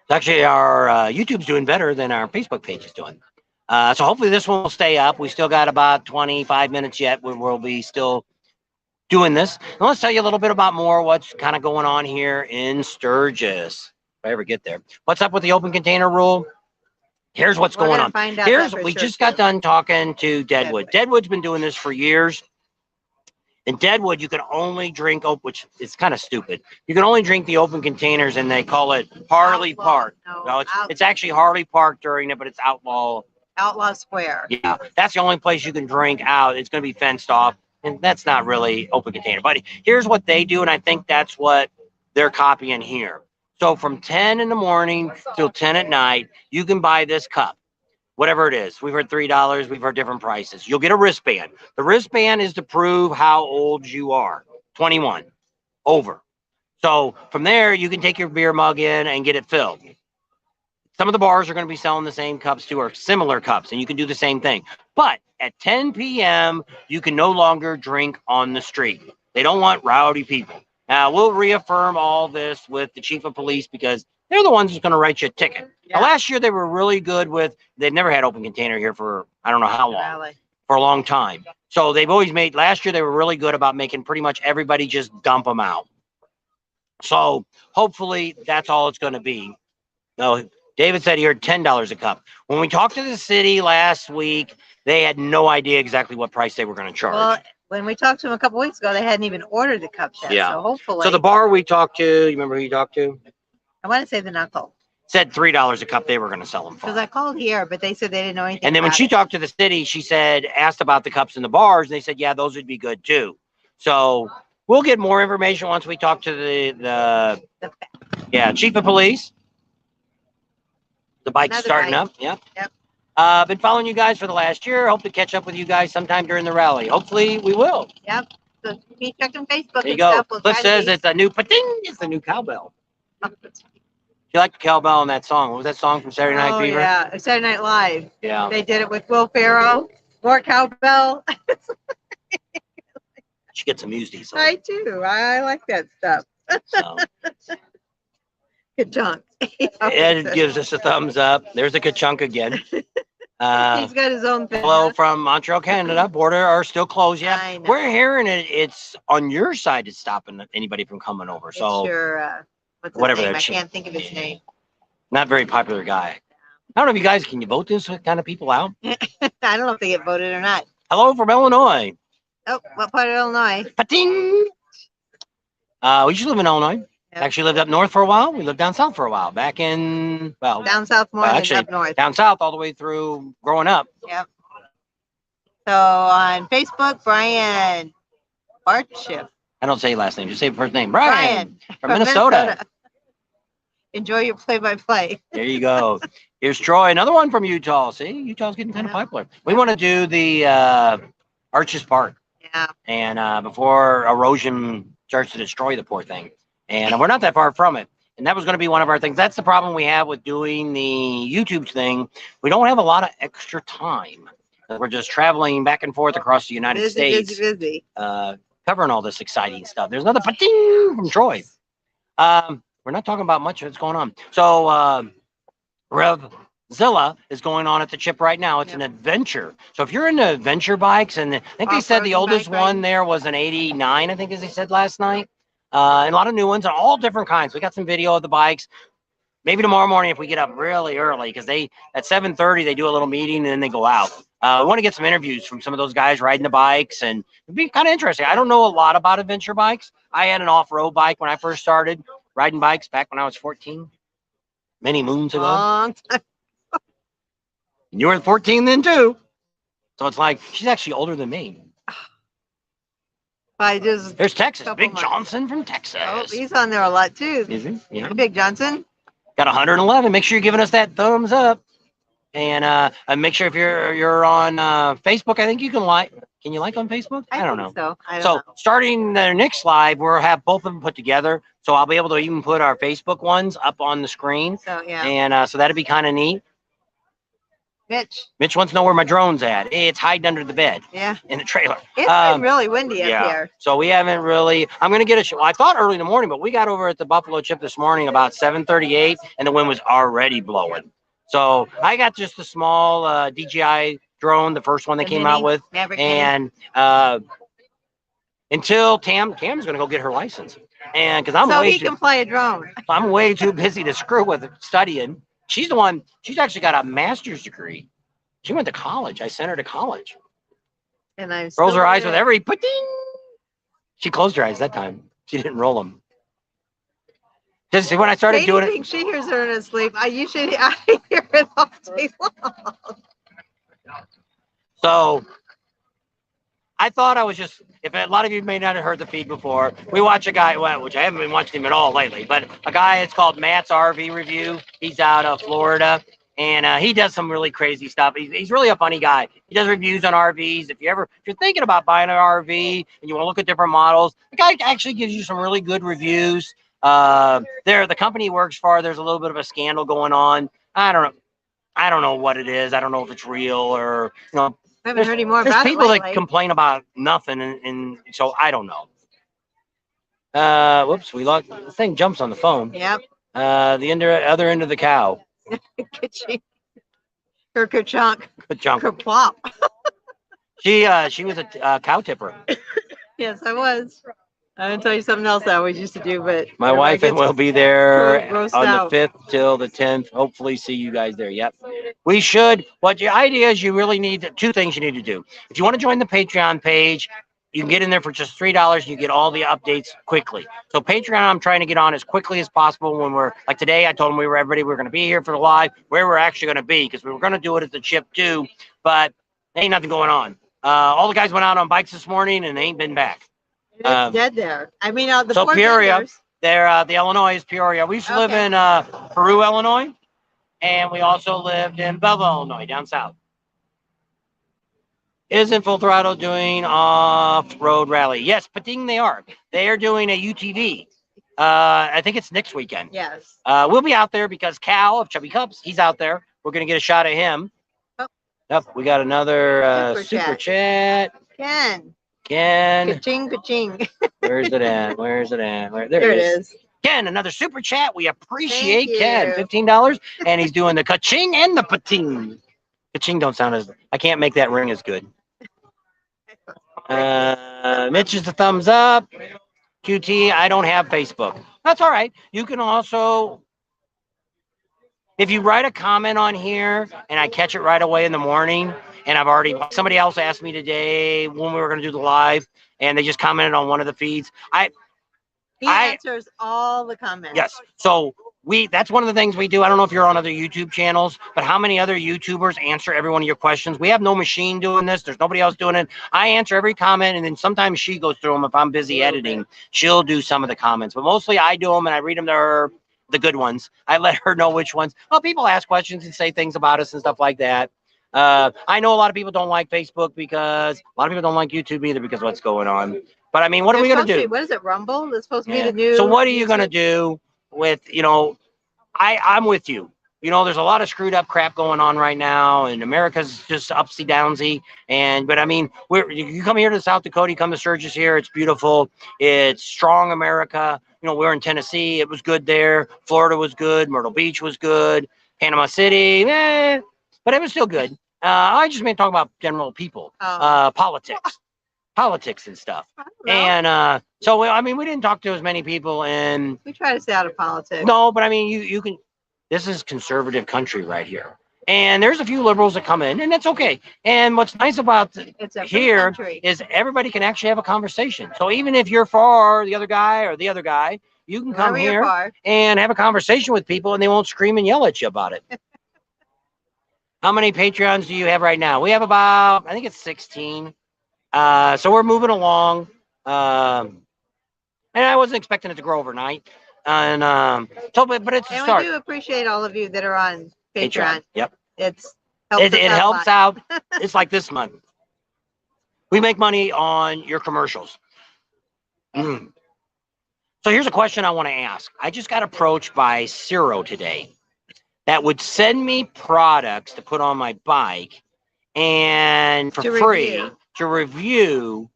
Actually, our YouTube's doing better than our Facebook page is doing. So hopefully this one will stay up. We still got about 25 minutes yet when we'll be still doing this. And let's tell you a little bit about more what's kind of going on here in Sturgis. If I ever get there. What's up with the open container rule? Here's what's going on. We just got done talking to Deadwood. Deadwood's been doing this for years. In Deadwood, you can only drink, which is kind of stupid. You can only drink the open containers, and they call it Harley Park. No, it's actually Harley Park during it, but it's Outlaw Square. Yeah, that's the only place you can drink out. It's going to be fenced off, and that's not really open container. But here's what they do, and I think that's what they're copying here. So from 10 in the morning till 10 at night, you can buy this cup. Whatever it is. We've heard $3. We've heard different prices. You'll get a wristband. The wristband is to prove how old you are. 21. Over. So from there, you can take your beer mug in and get it filled. Some of the bars are going to be selling the same cups too, or similar cups, and you can do the same thing. But at 10 p.m., you can no longer drink on the street. They don't want rowdy people. Now, we'll reaffirm all this with the chief of police because they're the ones who's going to write you a ticket. Yeah. Now, last year, they were really good with, they've never had open container here for, I don't know how long, for a long time. So they've always made, last year, they were really good about making pretty much everybody just dump them out. So hopefully that's all it's going to be. No, David said he heard $10 a cup. When we talked to the city last week, they had no idea exactly what price they were going to charge. Well, when we talked to them a couple weeks ago, they hadn't even ordered the cups yet. Yeah. So hopefully. So the bar we talked to, you remember who you talked to? I want to say the Knuckle. Said $3 a cup they were going to sell them for. Because I called here, but they said they didn't know anything. And then when she talked to the city, she said, asked about the cups in the bars, and they said, yeah, those would be good too. So we'll get more information once we talk to the chief of police. The bike's starting up. Yep. Been following you guys for the last year. Hope to catch up with you guys sometime during the rally. Hopefully we will. Yep. So keep checking Facebook. There you go. Cliff says it's a new pating. It's the new cowbell. You like the cowbell in that song? What was that song from Saturday Night Fever? Yeah, Saturday Night Live. Yeah. They did it with Will Ferrell. More cowbell. She gets amused easily. I do. I like that stuff. So. Good chunk. Ed gives us a thumbs up. There's a ka-chunk again. He's got his own thing. Hello from Montreal, Canada. Border are still closed yet. We're hearing it's on your side. It's stopping anybody from coming over. So what's whatever his name? I can't think of his name. Not very popular guy. I don't know if you guys can you vote this kind of people out. I don't know if they get voted or not. Hello from Illinois. Oh, what part of Illinois? Pating. We used to live in Illinois. Yep. Actually lived up north for a while. We lived down south for a while. Back in, well. Down south more than up north. Down south all the way through growing up. Yep. So on Facebook, Brian Bartshift. I don't say last name. Just say first name. Brian from Minnesota. Enjoy your play-by-play. There you go. Here's Troy. Another one from Utah. See, Utah's getting kind of popular. We want to do the Arches Park. Yeah. And before erosion starts to destroy the poor thing. And we're not that far from it. And that was going to be one of our things. That's the problem we have with doing the YouTube thing. We don't have a lot of extra time. We're just traveling back and forth across the United States. Busy. Covering all this exciting stuff. There's another pating from Troy. We're not talking about much of what's going on. So RevZilla is going on at the chip right now. It's an adventure. So if you're into adventure bikes, and I think they said the oldest one there was an 89, I think, as they said last night. And a lot of new ones, all different kinds. We got some video of the bikes. Maybe tomorrow morning if we get up really early, because they at 7:30 they do a little meeting and then they go out. We want to get some interviews from some of those guys riding the bikes, and it'd be kind of interesting. I don't know a lot about adventure bikes. I had an off-road bike when I first started riding bikes back when I was 14, many moons ago. Long time. You were 14 then too. So it's like she's actually older than me. There's Texas. Big Johnson from Texas. Oh, he's on there a lot too. Is he? Yeah. Big Johnson. Got 111. Make sure you're giving us that thumbs up. And make sure if you're on Facebook, I think you can like. Can you like on Facebook? I don't think know. So I don't know. Starting the next live, we'll have both of them put together. So I'll be able to even put our Facebook ones up on the screen. So yeah. And so that'd be kind of neat. Mitch wants to know where my drone's at. It's hiding under the bed. Yeah. In the trailer. It's been really windy up here. So we haven't really. I'm gonna get a. Well, I thought early in the morning, but we got over at the Buffalo Chip this morning about 7:38, and the wind was already blowing. So I got just a small DJI drone, the first one they came out with, Maverick and until Tam's gonna go get her license, and because can fly a drone. I'm way too busy to screw with studying. She's the one. She's actually got a master's degree. She went to college. I sent her to college. And I rolls her eyes with every ding. She closed her eyes that time. She didn't roll them. Just when I started doing it, she hears her in her sleep. I hear it all day long. So I thought I was just. If a lot of you may not have heard the feed before, we watch a guy, which I haven't been watching him at all lately, but a guy, it's called Matt's RV Review. He's out of Florida, and he does some really crazy stuff. He's really a funny guy. He does reviews on RVs. If you're thinking about buying an RV and you want to look at different models, the guy actually gives you some really good reviews. The company he works for, there's a little bit of a scandal going on. I don't know what it is. I don't know if it's real or I haven't heard any more there's about people it lately. that complain about nothing, and so I don't know. Whoops, we lost. The thing jumps on the phone. Yep. The other end of the cow. Kerchunk. Kerplop. She was a cow tipper. Yes, I was. I'm gonna tell you something else I always used to do, but my wife and will be there on out. the 5th till the 10th. Hopefully, see you guys there. Yep, we should. What the idea is, you really need two things you need to do. If you want to join the Patreon page, you can get in there for just $3 and you get all the updates quickly. So Patreon, I'm trying to get on as quickly as possible. When we're like today, I told them everybody we were going to be here for the live, where we're actually going to be, because we were going to do it at the chip too, but ain't nothing going on. All the guys went out on bikes this morning and they ain't been back. It's dead there. I mean, the so Peoria, they're the Illinois is Peoria. We used to live in Peru, Illinois, and we also lived in Belleville, Illinois, down south. Isn't Full Throttle doing off-road rally? Yes, Pating they are. They are doing a UTV. I think it's next weekend. Yes. We'll be out there because Cal of Chubby Cups, he's out there. We're gonna get a shot of him. Oh. Yep, we got another super chat. Ken. Ka-ching, ka-ching. Where's it at? There it is. Ken, another super chat. We appreciate Ken. $15, and he's doing the ka-ching and the pating. Ka-ching don't sound as. I can't make that ring as good. Mitch is the thumbs up. QT, I don't have Facebook. That's all right. You can also, if you write a comment on here and I catch it right away in the morning, and somebody else asked me today when we were going to do the live, and they just commented on one of the feeds. He answers all the comments. Yes. So that's one of the things we do. I don't know if you're on other YouTube channels, but how many other YouTubers answer every one of your questions? We have no machine doing this. There's nobody else doing it. I answer every comment, and then sometimes she goes through them. If I'm busy editing, she'll do some of the comments, but mostly I do them and I read them to her, the good ones. I let her know which ones. Well, people ask questions and say things about us and stuff like that. I know a lot of people don't like Facebook because a lot of people don't like YouTube either because of what's going on. But I mean, what are we going to do? What is it, Rumble? It's supposed to be the new. So what are you going to do with, I'm with you. There's a lot of screwed up crap going on right now, and America's just upsy downsy. But I mean, you come here to South Dakota, you come to Sturgis here, it's beautiful. It's strong America. We're in Tennessee. It was good there. Florida was good. Myrtle Beach was good. Panama City, but it was still good. I just mean talking about general people, politics and stuff. And so, I mean, we didn't talk to as many people, and we try to stay out of politics. No, but I mean, you can. This is conservative country right here, and there's a few liberals that come in, and that's okay. And what's nice about here is everybody can actually have a conversation. So even if you're for the other guy or the other guy, you can come here and have a conversation with people, and they won't scream and yell at you about it. How many Patreons do you have right now? We have about, I think it's 16. So we're moving along. And I wasn't expecting it to grow overnight. And but it's a start. We do appreciate all of you that are on Patreon. Yep. It helps out. It's like this month. We make money on your commercials. Mm. So here's a question I want to ask. I just got approached by Ciro today that would send me products to put on my bike and for free to review.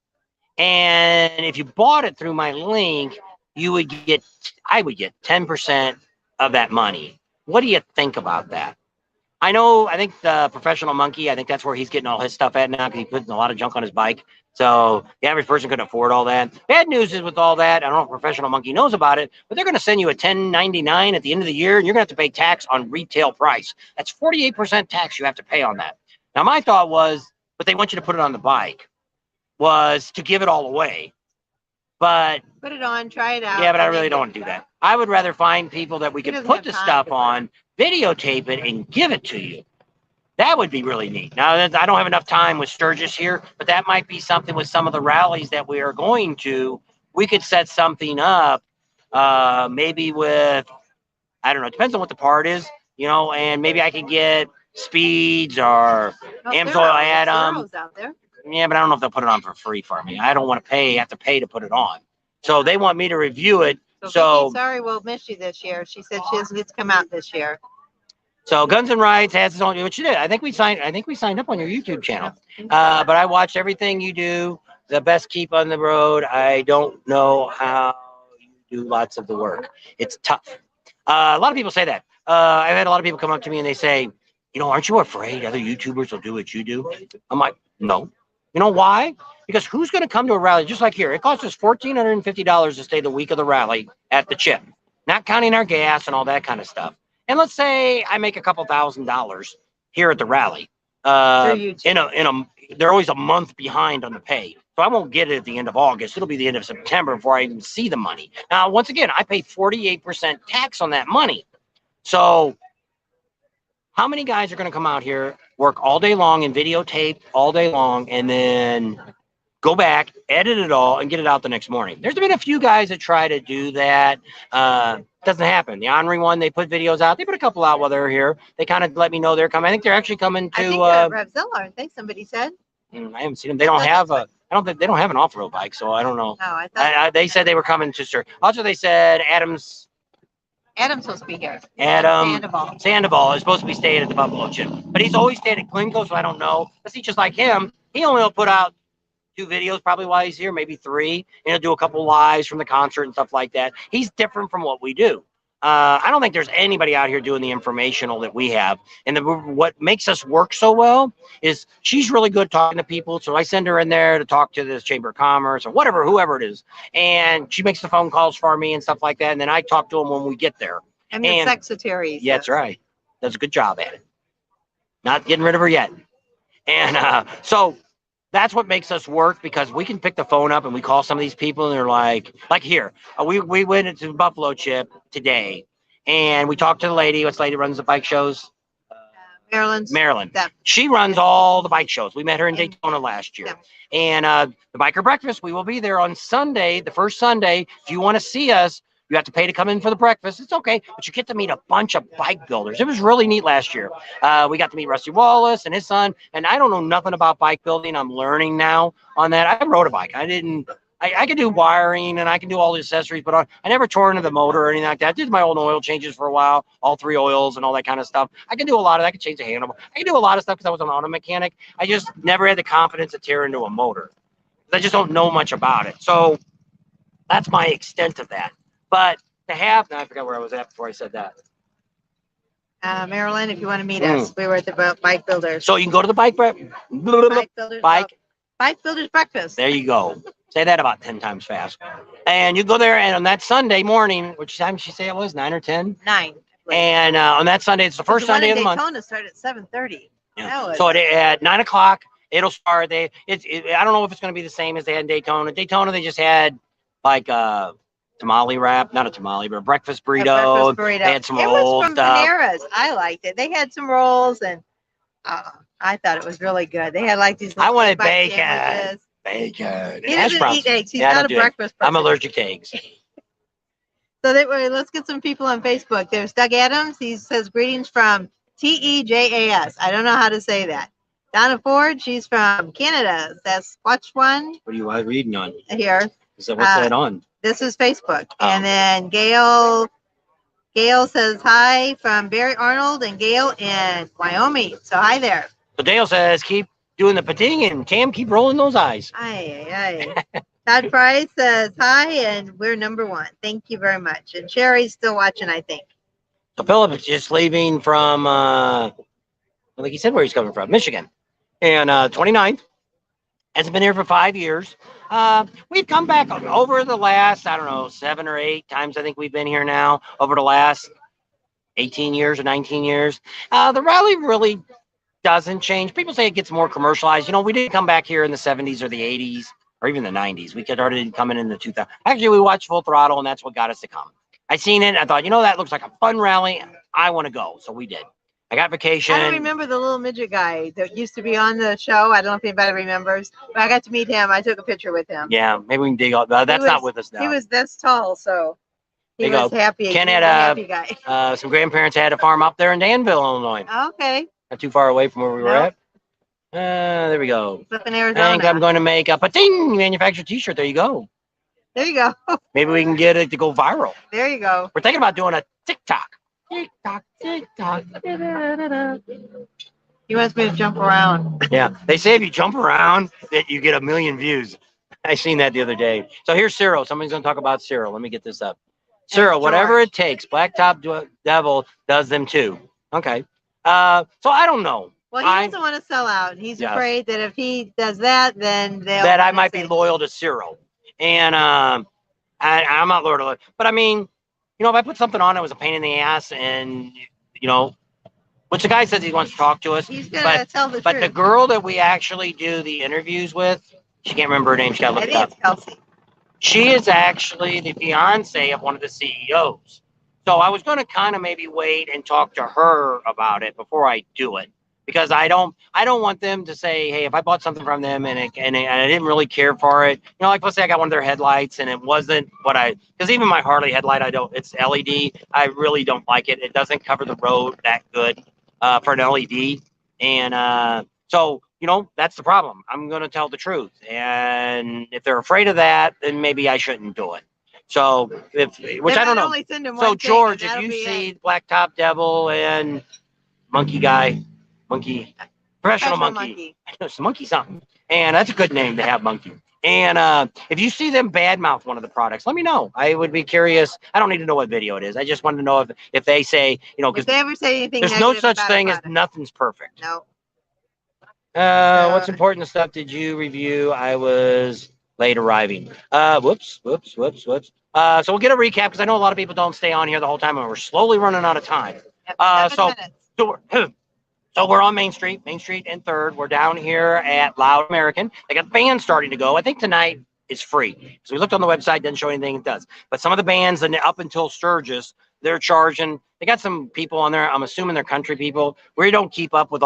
And if you bought it through my link, I would get 10% of that money. What do you think about that? I think the Professional Monkey, I think that's where he's getting all his stuff at now because he puts a lot of junk on his bike. So the average person couldn't afford all that. Bad news is with all that, I don't know if Professional Monkey knows about it, but they're going to send you a 1099 at the end of the year, and you're going to have to pay tax on retail price. That's 48% tax you have to pay on that. Now, my thought was, but they want you to put it on the bike, was to give it all away. But put it on, try it out. Yeah, but I really don't want to do that. I would rather find people that we could put the stuff on, videotape it, and give it to you. That would be really neat. Now, I don't have enough time with Sturgis here, but that might be something with some of the rallies that we are going to. We could set something up, maybe with, I don't know, it depends on what the part is, and maybe I could get Speeds or Amsoil Adam. Yeah, but I don't know if they'll put it on for free for me. I don't want to have to pay to put it on. So they want me to review it. So sorry, we'll miss you this year. She said she doesn't get to come out this year. So Guns and Rides has its own, which you did. I think we signed up on your YouTube channel. But I watched everything you do. The best keep on the road. I don't know how you do lots of the work. It's tough. A lot of people say that. I've had a lot of people come up to me and they say, aren't you afraid other YouTubers will do what you do? I'm like, no. You know why? Because who's going to come to a rally just like here? It costs us $1,450 to stay the week of the rally at the Chip, not counting our gas and all that kind of stuff. And let's say I make a couple $1,000s here at the rally. They're always a month behind on the pay. So I won't get it at the end of August. It'll be the end of September before I even see the money. Now, once again, I pay 48% tax on that money. So how many guys are going to come out here, work all day long and videotape all day long, and then go back, edit it all, and get it out the next morning? There's been a few guys that try to do that. Doesn't happen. The Henri one, they put videos out. They put a couple out while they're here. They kind of let me know they're coming. I think they're actually coming to. I think they're at Revzilla, aren't they? Somebody said. I haven't seen them. They don't have a. I don't think they don't have an off-road bike, so I don't know. Oh, I thought they said they were coming to Sturgis. Also, they said Adam's supposed to be here. Sandoval is supposed to be staying at the Buffalo Chip, but he's always stayed at Clinco, so I don't know. But see, just like him, he only will put out 2 videos probably while he's here, maybe 3, and he'll do a couple lives from the concert and stuff like that. He's different from what we do. I don't think there's anybody out here doing the informational that we have. And what makes us work so well is she's really good talking to people. So I send her in there to talk to this Chamber of Commerce or whoever it is. And she makes the phone calls for me and stuff like that. And then I talk to them when we get there. And the secretary. Yeah, that's right. Does a good job at it. Not getting rid of her yet. And so that's what makes us work, because we can pick the phone up and we call some of these people and they're like here, we went into the Buffalo Chip today and we talked to the lady. What's the lady runs the bike shows? Marilyn. Yeah. She runs all the bike shows. We met her in Daytona last year. Yeah. And the Biker Breakfast, we will be there on Sunday, the first Sunday. If you want to see us, you have to pay to come in for the breakfast. It's okay, but you get to meet a bunch of bike builders. It was really neat last year. We got to meet Rusty Wallace and his son, and I don't know nothing about bike building. I'm learning now on that. I rode a bike. I can do wiring and I can do all the accessories, but I never tore into the motor or anything like that. I did my own oil changes for a while, all 3 oils and all that kind of stuff. I can do a lot of that. I can change the handle. I can do a lot of stuff because I was an auto mechanic. I just never had the confidence to tear into a motor. I just don't know much about it. So that's my extent of that. But to have, now I forgot where I was at before I said that. Marilyn, if you want to meet us, we were at the Bike Builders. So you can go to the Bike Builders Breakfast. There you go. Say that about 10 times fast. And you go there, and on that Sunday morning, which time did she say it was? 9 or 10? 9. And on that Sunday, it's the first Sunday of the month. Daytona started at 7:30. Yeah. So at 9 o'clock, it'll start. I don't know if it's going to be the same as they had in Daytona. Daytona, they just had like tamale wrap, not a tamale, but a breakfast burrito. They had some rolls. It was from Panera's. I liked it. They had some rolls, and I thought it was really good. They had like these. I wanted bacon. Sandwiches. Bacon. He doesn't eat eggs. He's not a breakfast person. I'm allergic to eggs. So let's get some people on Facebook. There's Doug Adams. He says greetings from TEJAS. I don't know how to say that. Donna Ford, she's from Canada. Sasquatch one What are you reading on? here. So what's that on? This is Facebook. Oh. And then Gail says hi from Barry Arnold and Gail in Wyoming. So hi there. So Dale says, keep doing the pating, and Cam, keep rolling those eyes. Aye. Todd Price says hi, and we're number one. Thank you very much. And Sherry's still watching, I think. So Philip is just leaving from, like he said where he's coming from, Michigan. And 29th. Hasn't been here for 5 years. We've come back over the last, I don't know, 7 or 8 times. I think we've been here now over the last 18 years or 19 years. The rally really doesn't change. People say it gets more commercialized. You know, we didn't come back here in the 70s or the 80s or even the 90s. We started coming in the 2000s. Actually, we watched Full Throttle, and that's what got us to come. I seen it. I thought, you know, that looks like a fun rally. I want to go. So we did. I got vacation. I don't remember the little midget guy that used to be on the show. I don't know if anybody remembers, but I got to meet him. I took a picture with him. Yeah, maybe we can dig out. That's not with us now. He was this tall, so he was happy. Ken he had was a happy guy. some grandparents had a farm up there in Danville, Illinois. Okay. Not too far away from where we were at. There we go. Up in Arizona. I think I'm going to make a pating manufactured T-shirt. There you go. There you go. Maybe we can get it to go viral. There you go. We're thinking about doing a TikTok. TikTok. He wants me to jump around. Yeah, they say if you jump around, that you get 1 million views. I seen that the other day. So here's Cyril. Somebody's going to talk about Cyril. Let me get this up. Cyril, whatever it takes. Blacktop Devil does them too. Okay. So I don't know. Well, he doesn't want to sell out. He's afraid that if he does that, then that I might be loyal to Cyril. And I'm not loyal to it. But I mean, you know, if I put something on, it was a pain in the ass, and you know, which the guy says he wants to talk to us. He's gonna tell the truth. But the girl that we actually do the interviews with, she can't remember her name. She got to look it up. It's Kelsey. She is actually the fiance of one of the CEOs. So I was going to kind of maybe wait and talk to her about it before I do it, because I don't want them to say, hey, if I bought something from them and I didn't really care for it, you know, like let's say I got one of their headlights and it wasn't what because even my Harley headlight, it's LED. I really don't like it. It doesn't cover the road that good for an LED. And so, you know, that's the problem. I'm going to tell the truth. And if they're afraid of that, then maybe I shouldn't do it. So, which I don't know. So, George, if you see Blacktop Devil and Professional Monkey. It's Monkey something. And that's a good name to have, Monkey. And if you see them badmouth one of the products, let me know. I would be curious. I don't need to know what video it is. I just want to know if they say, you know, because if they ever say anything, there's no such thing as nothing's perfect. No. What's important stuff did you review? I was late arriving. Whoops. So we'll get a recap because I know a lot of people don't stay on here the whole time, and we're slowly running out of time. So we're on Main Street and 3rd. We're down here at Loud American. They got bands starting to go. I think tonight is free. So we looked on the website, doesn't show anything, it does. But some of the bands, and up until Sturgis, they're charging. They got some people on there. I'm assuming they're country people. We don't keep up with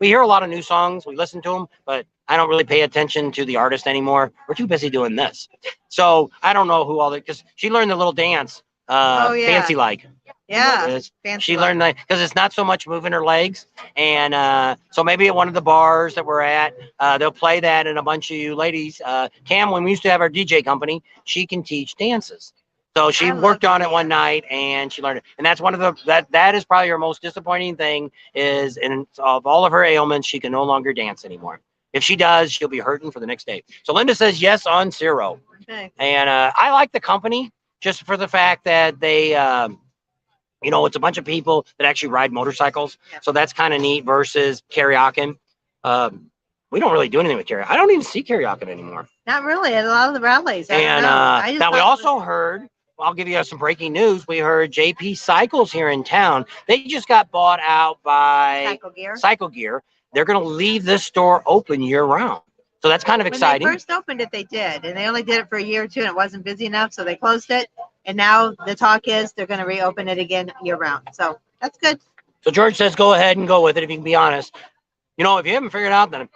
we hear a lot of new songs. We listen to them, but I don't really pay attention to the artist anymore. We're too busy doing this. So I don't know who because she learned the little dance, Fancy Like. Yeah, she learned that because it's not so much moving her legs. And so maybe at one of the bars that we're at, they'll play that, and a bunch of you ladies, Cam, when we used to have our DJ company, she can teach dances. So she worked on it one night and she learned it. And that's one of that is probably her most disappointing thing is of all of her ailments, she can no longer dance anymore. If she does, she'll be hurting for the next day. So Linda says yes on Zero. Okay. And I like the company just for the fact that they, you know, it's a bunch of people that actually ride motorcycles. Yep. So that's kind of neat versus karaoke. We don't really do anything with karaoke. I don't even see karaoke anymore. Not really at a lot of the rallies. And now we also heard, I'll give you some breaking news. We heard JP Cycles here in town. They just got bought out by Cycle Gear. They're going to leave this store open year round. So that's kind of exciting. When they first opened it, they did. And they only did it for a year or two, and it wasn't busy enough, so they closed it. And now the talk is they're going to reopen it again year round. So that's good. So George says go ahead and go with it if you can be honest. You know, if you haven't figured out, then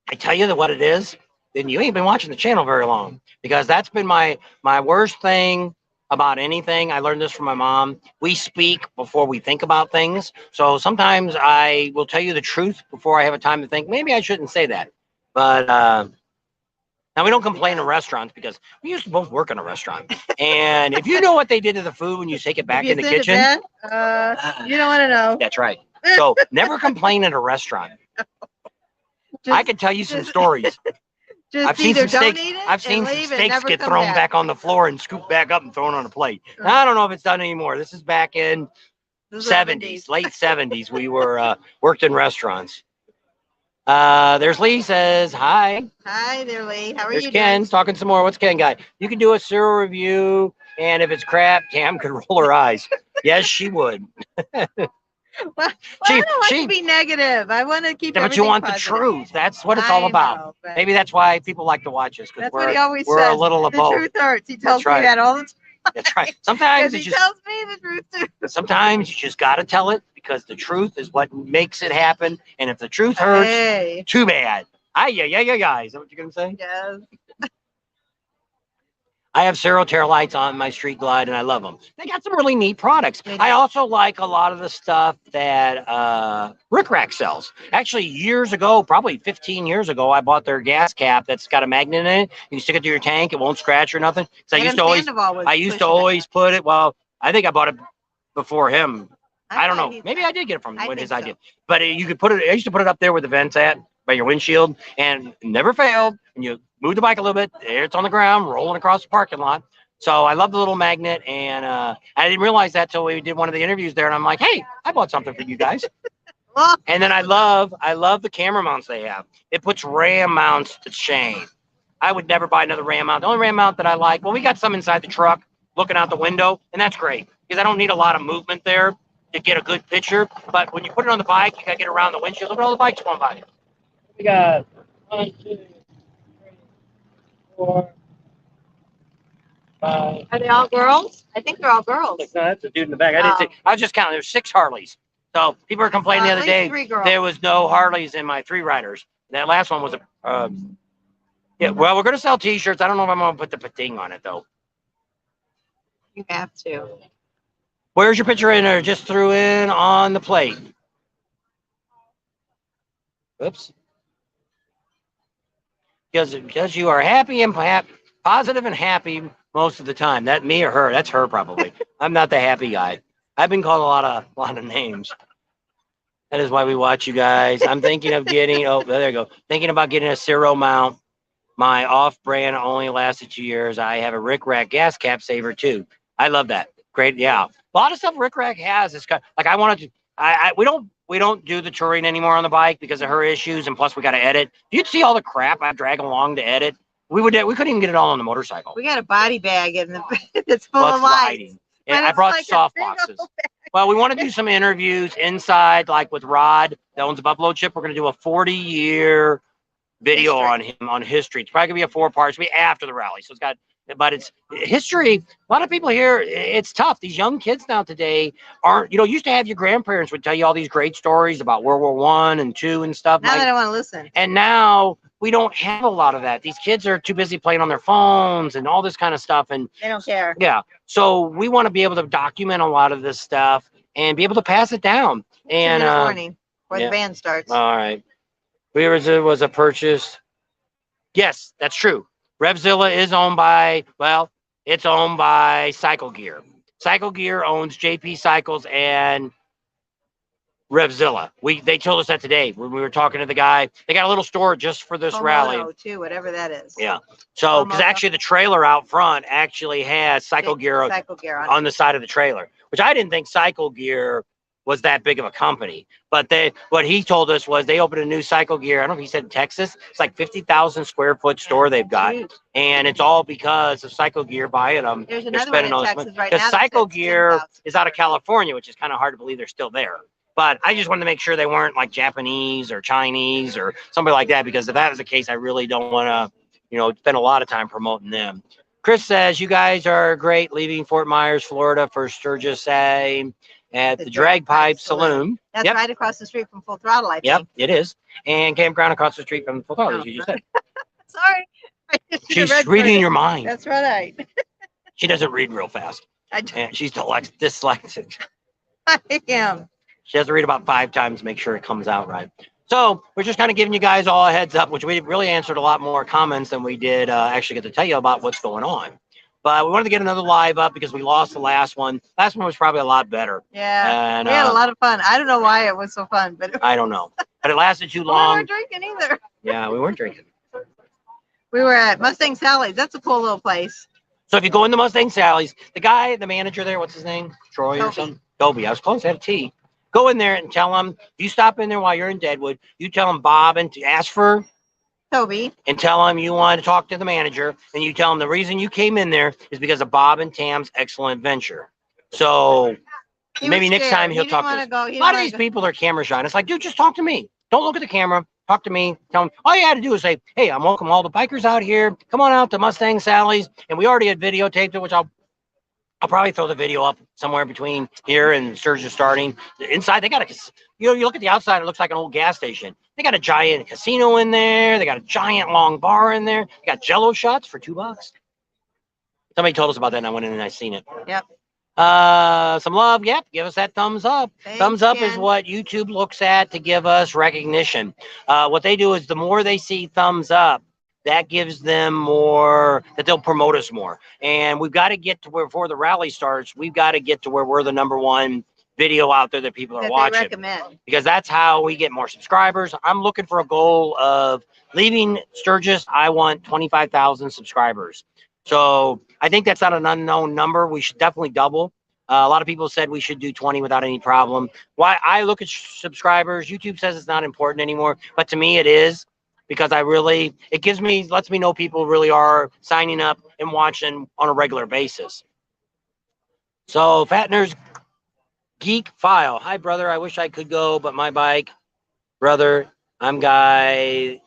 I tell you what it is, then you ain't been watching the channel very long. Because that's been my worst thing about anything. I learned this from my mom. We speak before we think about things. So sometimes I will tell you the truth before I have a time to think, maybe I shouldn't say that. But now we don't complain in restaurants because we used to both work in a restaurant. And if you know what they did to the food when you take it back in the kitchen, you don't want to know. that's right. So never complain at a restaurant. I can tell you some stories. I've seen some steaks. I've seen some steaks get thrown back on the floor and scooped back up and thrown on a plate. Now, I don't know if it's done anymore. This is back in the 70s, late 70s. We were worked in restaurants. There's Lee says hi. Hi there, Lee. How are There's you Ken doing? talking some more. What's Ken guy? You can do a cereal review, and if it's crap, Cam could roll her eyes. Yes, she would. Well, I don't want to be negative. I want to keep. But you want positive. The truth. That's what it's all about. Know, maybe that's why people like to watch us because we're a little of both. The truth hurts. He tells me that all the time. That's right. Sometimes he tells me the truth too. Sometimes you just got to tell it because the truth is what makes it happen. And if the truth hurts, too bad. Yeah. Is that what you're gonna say? Yes. I have Cero Terra lights on my Street Glide, and I love them. They got some really neat products. I also like a lot of the stuff that Rick Rack sells. Actually, years ago, probably 15 years ago, I bought their gas cap that's got a magnet in it. You can stick it to your tank; it won't scratch or nothing. So I used to always put it. Well, I think I bought it before him. I don't know. Maybe I did get it from his idea. But you could put it. I used to put it up there where the vents at by your windshield, and it never failed. And you move the bike a little bit, there it's on the ground, rolling across the parking lot. So I love the little magnet, and I didn't realize that till we did one of the interviews there, and I'm like, hey, I bought something for you guys. And then I love the camera mounts they have. It puts RAM mounts to shame. I would never buy another RAM mount. The only RAM mount that I like, well, we got some inside the truck looking out the window, and that's great because I don't need a lot of movement there to get a good picture. But when you put it on the bike, you got to get around the windshield. Look at all the bikes going by. We got 1, 2, 3, 4, 5. Are they all girls? I think they're all girls. No, that's a dude in the back. I didn't see. I was just counting. There's 6 Harleys. So people were complaining the other day there was no Harleys in my 3 riders. That last one was a. Yeah. Well, we're gonna sell T-shirts. I don't know if I'm gonna put the pating on it though. You have to. Where's your picture in there? Just threw in on the plate. Oops. Because you are happy and positive and happy most of the time. That me or her? That's her probably. I'm not the happy guy. I've been called a lot of names. That is why we watch you guys. I'm thinking of getting. Oh, there you go. Thinking about getting a Cero mount. My off-brand only lasted 2 years. I have a Rick Rack gas cap saver too. I love that. Great. Yeah. A lot of stuff Rick Rack has is like I wanted to. We don't do the touring anymore on the bike because of her issues, and plus we got to edit. You'd see all the crap I drag along to edit. We couldn't even get it all on the motorcycle. We got a body bag in the that's full of lights. And I brought soft boxes. Well, we want to do some interviews inside, like with Rod that owns a Buffalo Chip. We're going to do a 40-year video on him on history. It's probably going to be a 4-part. It's going to be after the rally, so it's history. A lot of people here, it's tough. These young kids now today aren't, used to have your grandparents would tell you all these great stories about World War I and II and stuff. Now they don't want to listen. And now we don't have a lot of that. These kids are too busy playing on their phones and all this kind of stuff. And they don't care. Yeah. So we want to be able to document a lot of this stuff and be able to pass it down. And morning before the band starts. All right. Was a purchase. Yes, that's true. Revzilla is owned by, it's owned by Cycle Gear. Cycle Gear owns JP Cycles and Revzilla. They told us that today when we were talking to the guy. They got a little store just for this rally. Too, whatever that is. Yeah. So, because actually the trailer out front actually has Cycle Gear on the side of the trailer, which I didn't think Cycle Gear was that big of a company. But what he told us was they opened a new Cycle Gear. I don't know if he said Texas. It's like 50,000 square foot store they've got. And it's all because of Cycle Gear buying them. There's another one in Texas right now. Because Cycle Gear is out of California, which is kind of hard to believe they're still there. But I just wanted to make sure they weren't like Japanese or Chinese or somebody like that, because if that was the case, I really don't want to, spend a lot of time promoting them. Chris says, you guys are great leaving Fort Myers, Florida for Sturgis at the Drag Pipe Saloon. That's right across the street from Full Throttle, I think. Yep, it is. And Campground across the street from Full Throttle, as you just said. Sorry. She's reading your mind. That's right. She doesn't read real fast. And she's dyslexic. I am. She has to read about 5 times to make sure it comes out right. So we're just kind of giving you guys all a heads up, which we really answered a lot more comments than we did actually get to tell you about what's going on. But we wanted to get another live up because we lost the last one. Last one was probably a lot better. Yeah, and, we had a lot of fun. I don't know why it was so fun, but I don't know. But it lasted too we long. weren't drinking either. Yeah, we weren't drinking. We were at Mustang Sally's. That's a cool little place. So if you go into Mustang Sally's, the guy, the manager there, what's his name? Troy or something? Toby. I was close. I had a T. Go in there and tell him, if you stop in there while you're in Deadwood, you tell him Bob and ask for Toby. And tell him you want to talk to the manager. And you tell him the reason you came in there is because of Bob and Tam's excellent venture. So maybe next time he'll talk to us. A lot of these people are camera shy. It's like, dude, just talk to me. Don't look at the camera. Talk to me. Tell him all you had to do is say, hey, I'm welcome all the bikers out here. Come on out to Mustang Sally's. And we already had videotaped it, which I'll probably throw the video up somewhere between here and Sturgis starting. Inside, they got a, you look at the outside, it looks like an old gas station. They got a giant casino in there. They got a giant long bar in there. They got Jello shots for $2. Somebody told us about that, and I went in and I seen it. Yep. Some love. Yep. Give us that thumbs up. Thanks, thumbs up Jen. is what YouTube looks at to give us recognition. What they do is the more they see thumbs up, that gives them more, that they'll promote us more. And we've got to get to where, before the rally starts, we've got to get to where we're the #1 video out there that people are watching. Recommend. Because that's how we get more subscribers. I'm looking for a goal of leaving Sturgis. I want 25,000 subscribers. So I think that's not an unknown number. We should definitely double. A lot of people said we should do 20 without any problem. Why I look at subscribers, YouTube says it's not important anymore, but to me it is, because it lets me know people really are signing up and watching on a regular basis. So Fatner's Geek File. Hi, brother. I wish I could go, but my bike, brother, guy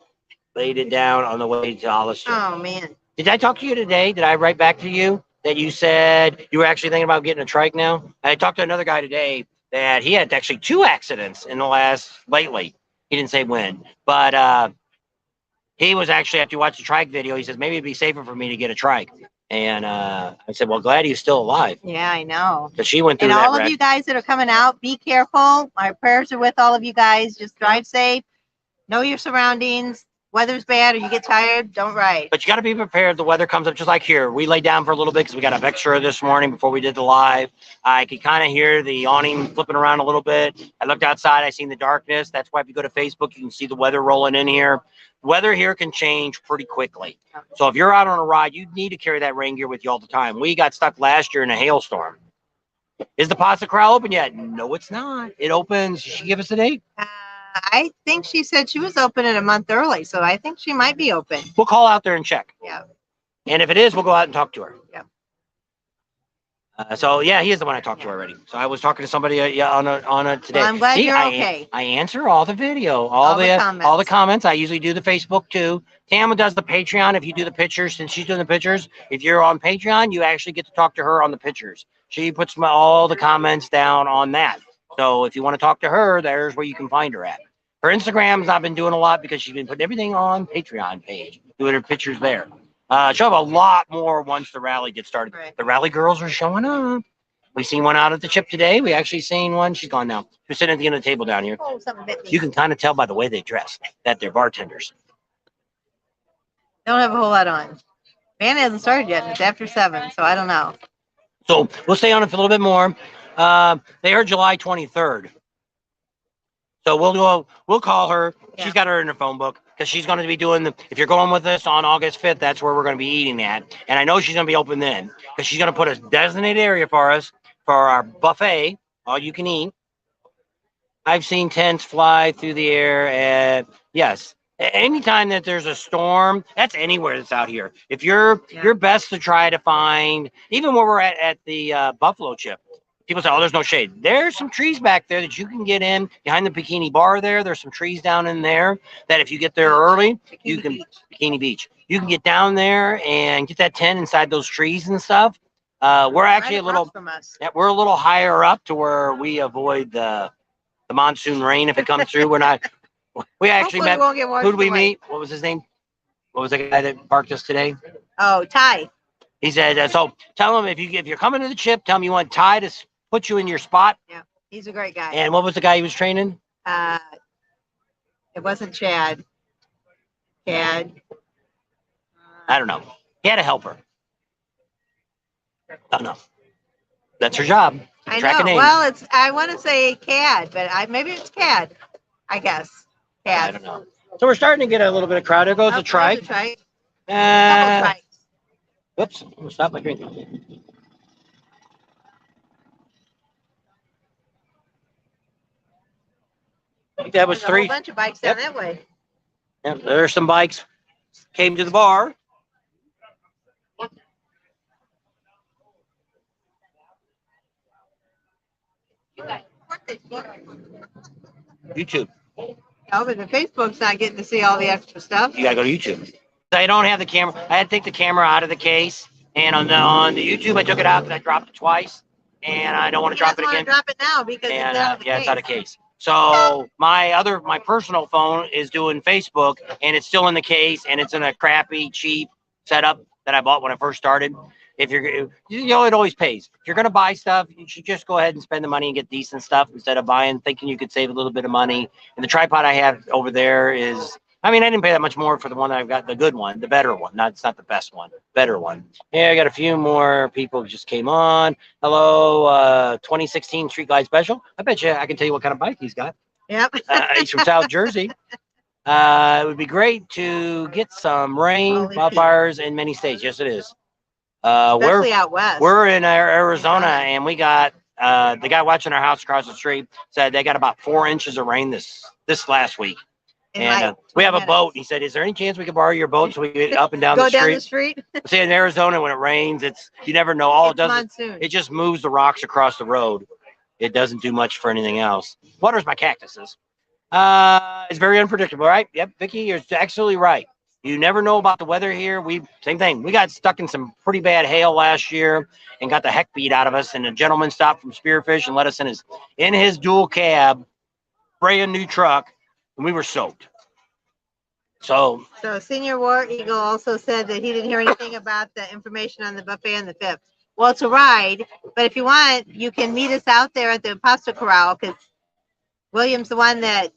laid it down on the way to Hollister. Oh, man. Did I talk to you today? Did I write back to you that you said you were actually thinking about getting a trike now? I talked to another guy today that he had actually 2 accidents in the lately. He didn't say when, but he was actually, after you watch the trike video, he says, maybe it'd be safer for me to get a trike. And I said, well, glad he's still alive. Yeah, I know. Because she went through that. And all of you guys that are coming out, be careful. My prayers are with all of you guys. Just drive safe. Know your surroundings. Weather's bad or you get tired, don't ride. But you got to be prepared. The weather comes up just like here. We laid down for a little bit because we got a extra this morning before we did the live. I could kind of hear the awning flipping around a little bit. I looked outside. I seen the darkness. That's why if you go to Facebook, you can see the weather rolling in here. Weather here can change pretty quickly. So if you're out on a ride, you need to carry that rain gear with you all the time. We got stuck last year in a hailstorm. Is the Pasta Corral open yet? No, it's not. It opens. Did she give us a date? I think she said she was open a month early, so I think she might be open. We'll call out there and check. Yeah. And if it is, we'll go out and talk to her. Yeah. So yeah, he is the one I talked to already. So I was talking to somebody on a today. Well, I'm glad you're okay. I answer all the video, all the comments. I usually do the Facebook too. Tama does the Patreon. If you do the pictures, since she's doing the pictures, if you're on Patreon, you actually get to talk to her on the pictures. She puts all the comments down on that. So if you want to talk to her, there's where you can find her at. Her Instagrams, I've been doing a lot because she's been putting everything on Patreon page, doing her pictures there. She'll have a lot more once the rally gets started. Right. The rally girls are showing up. We seen one out at the chip today. We actually seen one. She's gone now. She was sitting at the end of the table down here. Oh, something bit me. You can kind of tell by the way they dress that they're bartenders. Don't have a whole lot on. Band hasn't started yet. It's after 7, so I don't know. So we'll stay on it for a little bit more. They are July 23rd. So we'll call her. Yeah. She's got her in her phone book because she's going to be doing if you're going with us on August 5th, that's where we're going to be eating at. And I know she's going to be open then because she's going to put a designated area for us for our buffet, all you can eat. I've seen tents fly through the air. And yes, anytime that there's a storm, that's anywhere that's out here. If you're best to try to find, even where we're at the Buffalo Chip. People say, oh, there's no shade. There's some trees back there that you can get in behind the Bikini Bar there. There's some trees down in there that if you get there early, Bikini Beach. You can get down there and get that tent inside those trees and stuff. We're actually we're a little higher up to where we avoid the monsoon rain if it comes through. We actually met. Who did we meet? What was his name? What was the guy that parked us today? Oh, Ty. He said, so tell him if you're coming to the chip, tell him you want Ty to put you in your spot. Yeah, he's a great guy. And what was the guy he was training? It wasn't Chad. Chad. I don't know. He had a helper. Oh no, that's her job. I know. Well, I want to say CAD, but maybe it's CAD. I guess CAD. I don't know. So we're starting to get a little bit of crowd. There goes a trike. Whoops! I'm gonna stop my drink. I think that was There's 3. A whole bunch of bikes down that way. Yep, there's some bikes. Came to the bar. YouTube. Oh, but the Facebook's not getting to see all the extra stuff. You gotta go to YouTube. I don't have the camera. I had to take the camera out of the case, and on the YouTube, I took it out, but I dropped it twice, and I don't want to drop it again. Drop it now because it's out of the case. It's out of case. So my personal phone is doing Facebook, and it's still in the case, and it's in a crappy, cheap setup that I bought when I first started. If you're, it always pays. If you're going to buy stuff, you should just go ahead and spend the money and get decent stuff instead of thinking you could save a little bit of money. And the tripod I have over there is, I mean, I didn't pay that much more for the one that I've got, the good one, the better one. It's not the best one, better one. Yeah, I got a few more people who just came on. Hello, 2016 Street Glide Special. I bet you I can tell you what kind of bike he's got. Yep. He's from South Jersey. It would be great to get some rain, wildfires in many states. Yes, it is. Especially out west. We're in Arizona, and we got the guy watching our house across the street said they got about 4 inches of rain this last week. And we have a boat. He said, "Is there any chance we could borrow your boat so we can get up and down the street?" Go down the street. See, in Arizona, when it rains, you never know. All it does monsoon. It just moves the rocks across the road. It doesn't do much for anything else. Waters my cactuses. It's very unpredictable, right? Yep, Vicky, you're absolutely right. You never know about the weather here. Same thing. We got stuck in some pretty bad hail last year and got the heck beat out of us. And a gentleman stopped from Spearfish and let us in his dual cab, brand new truck, and we were soaked. So Senior War Eagle also said that he didn't hear anything about the information on the buffet on the 5th. Well, it's a ride, but if you want, you can meet us out there at the Pasta Corral because William's the one that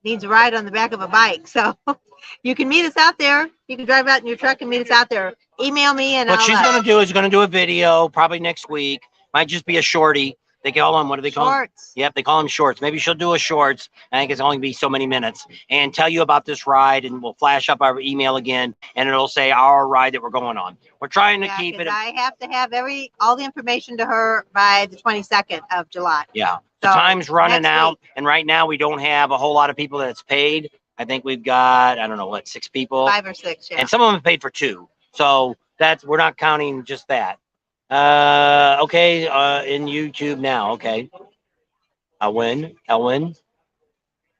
needs a ride on the back of a bike. So you can meet us out there. You can drive out in your truck and meet us out there. Email me and what she's going to do is going to do a video probably next week. Might just be a shorty. They call them, what do they call them? Shorts. Yep, they call them shorts. Maybe she'll do a shorts. I think it's only be so many minutes and tell you about this ride, and we'll flash up our email again, and it'll say our ride that we're going on. We're trying to keep it. I have to have all the information to her by the 22nd of July. Yeah, the time's running out, and right now we don't have a whole lot of people that's paid. I think we've got, I don't know, 6 people? 5 or 6, yeah. And some of them paid for 2. So we're not counting just that. Okay, in YouTube now. Okay. Elwin. I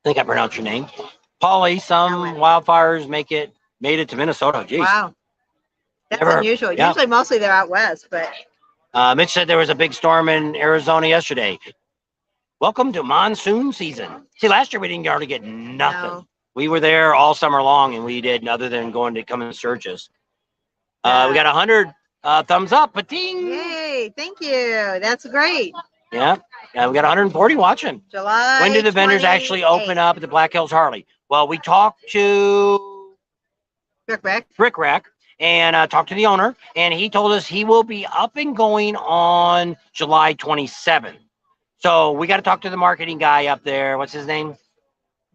think I pronounced your name. Polly, some wildfires made it to Minnesota. Jeez. Wow. That's unusual. Yeah. Usually mostly they're out west, but Mitch said there was a big storm in Arizona yesterday. Welcome to monsoon season. See, last year we didn't hardly get nothing. No. We were there all summer long, and we did other than going to come in Sturgis. We got 100 thumbs up. Pating. Yay! Thank you. That's great. Yeah. We got 140 watching. July. When do the vendors actually open up at the Black Hills Harley? Well, we talked to Rick Rack and talked to the owner, and he told us he will be up and going on July 27th. So we got to talk to the marketing guy up there. What's his name?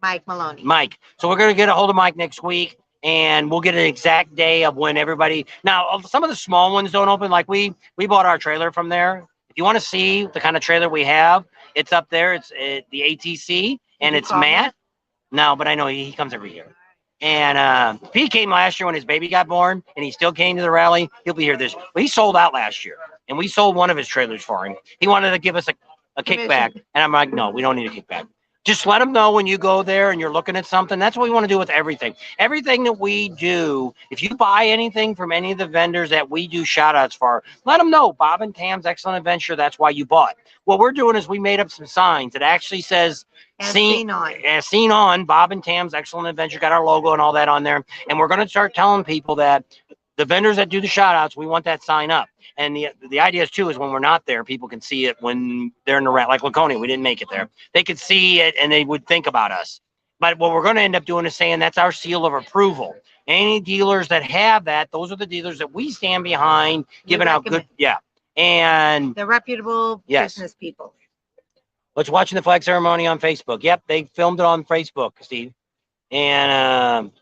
Mike Maloney. Mike. So we're going to get a hold of Mike next week, and we'll get an exact day of when everybody. Now, some of the small ones don't open. Like we bought our trailer from there. If you want to see the kind of trailer we have, it's up there. It's the ATC, and it's Matt. No, but I know he comes every year. And he came last year when his baby got born, and he still came to the rally. He'll be here this. Well, he sold out last year, and we sold one of his trailers for him. He wanted to give us a kickback, and I'm like, no, we don't need a kickback. Just let them know when you go there and you're looking at something. That's what we want to do with everything. Everything that we do, if you buy anything from any of the vendors that we do shout outs for, let them know Bob and Tam's Excellent Adventure, that's why you bought. What we're doing is we made up some signs that actually says seen on Bob and Tam's Excellent Adventure, got our logo and all that on there. And we're going to start telling people that the vendors that do the shout outs, we want that sign up. And the idea is too is when we're not there, people can see it when they're in the rat. Like Laconia, we didn't make it there. They could see it and they would think about us. But what we're going to end up doing is saying that's our seal of approval. Any dealers that have that, those are the dealers that we stand behind, giving out good, yeah. And the reputable business people. Let's watching the flag ceremony on Facebook. Yep, they filmed it on Facebook, Steve. And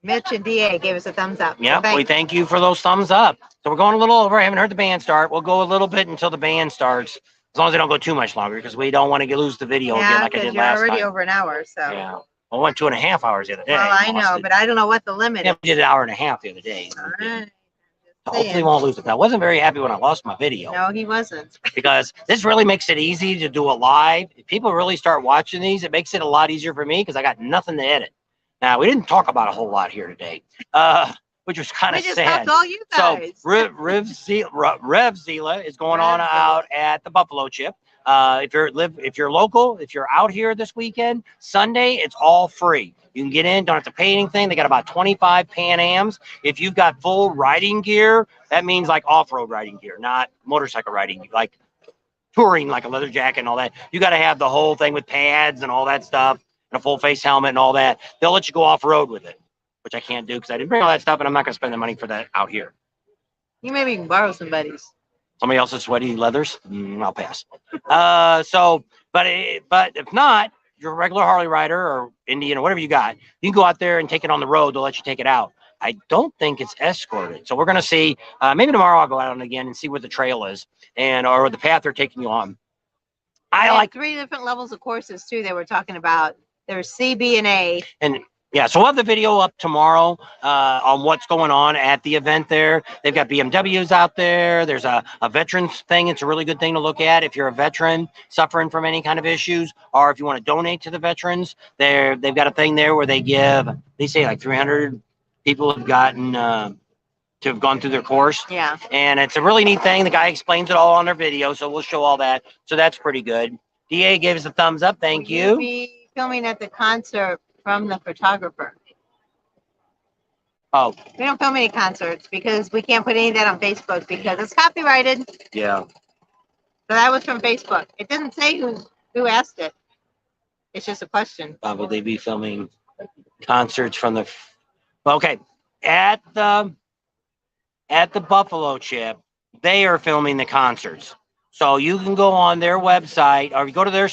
Mitch and DA gave us a thumbs up. Yeah, so we thank you for those thumbs up. So we're going a little over. I haven't heard the band start. We'll go a little bit until the band starts, as long as they don't go too much longer, because we don't want to lose the video again like I did last time. You're already over an hour, so. Yeah. I went 2.5 hours the other day. Well, I know, but I don't know what the limit is. We did an hour and a half the other day. All right. Hopefully we won't lose it. I wasn't very happy when I lost my video. No, he wasn't. Because this really makes it easy to do a live. If people really start watching these, it makes it a lot easier for me because I got nothing to edit. Now, we didn't talk about a whole lot here today, which was kind of sad. We just talked all you guys. So Rev Zila is going on out at the Buffalo Chip. If you're local, if you're out here this weekend, Sunday, it's all free. You can get in, don't have to pay anything. They got about 25 Pan Ams. If you've got full riding gear, that means like off-road riding gear, not motorcycle riding, like touring, like a leather jacket and all that. You got to have the whole thing with pads and all that stuff, and a full face helmet and all that. They'll let you go off-road with it, which I can't do because I didn't bring all that stuff, and I'm not going to spend the money for that out here. You maybe can borrow somebody's. Somebody else's sweaty leathers? I'll pass. But if not, you're a regular Harley rider or Indian or whatever you got, you can go out there and take it on the road. They'll let you take it out. I don't think it's escorted. So we're going to see, maybe tomorrow I'll go out on it again and see where the trail is or the path they're taking you on. I like 3 different levels of courses too. They were talking about there's C, B, and A. And yeah, so we'll have the video up tomorrow on what's going on at the event there. They've got BMWs out there. There's a veterans thing. It's a really good thing to look at if you're a veteran suffering from any kind of issues, or if you want to donate to the veterans. They've got a thing there where they say like 300 people have gotten to have gone through their course. Yeah. And it's a really neat thing. The guy explains it all on their video, so we'll show all that. So that's pretty good. DA gave us a thumbs up. Thank you. Will be filming at the concert from the photographer. Oh. We don't film any concerts because we can't put any of that on Facebook because it's copyrighted. Yeah. So that was from Facebook. It doesn't say who asked it. It's just a question. Will they be filming concerts from the? Okay, at the Buffalo Chip, they are filming the concerts. So you can go on their website or you go to their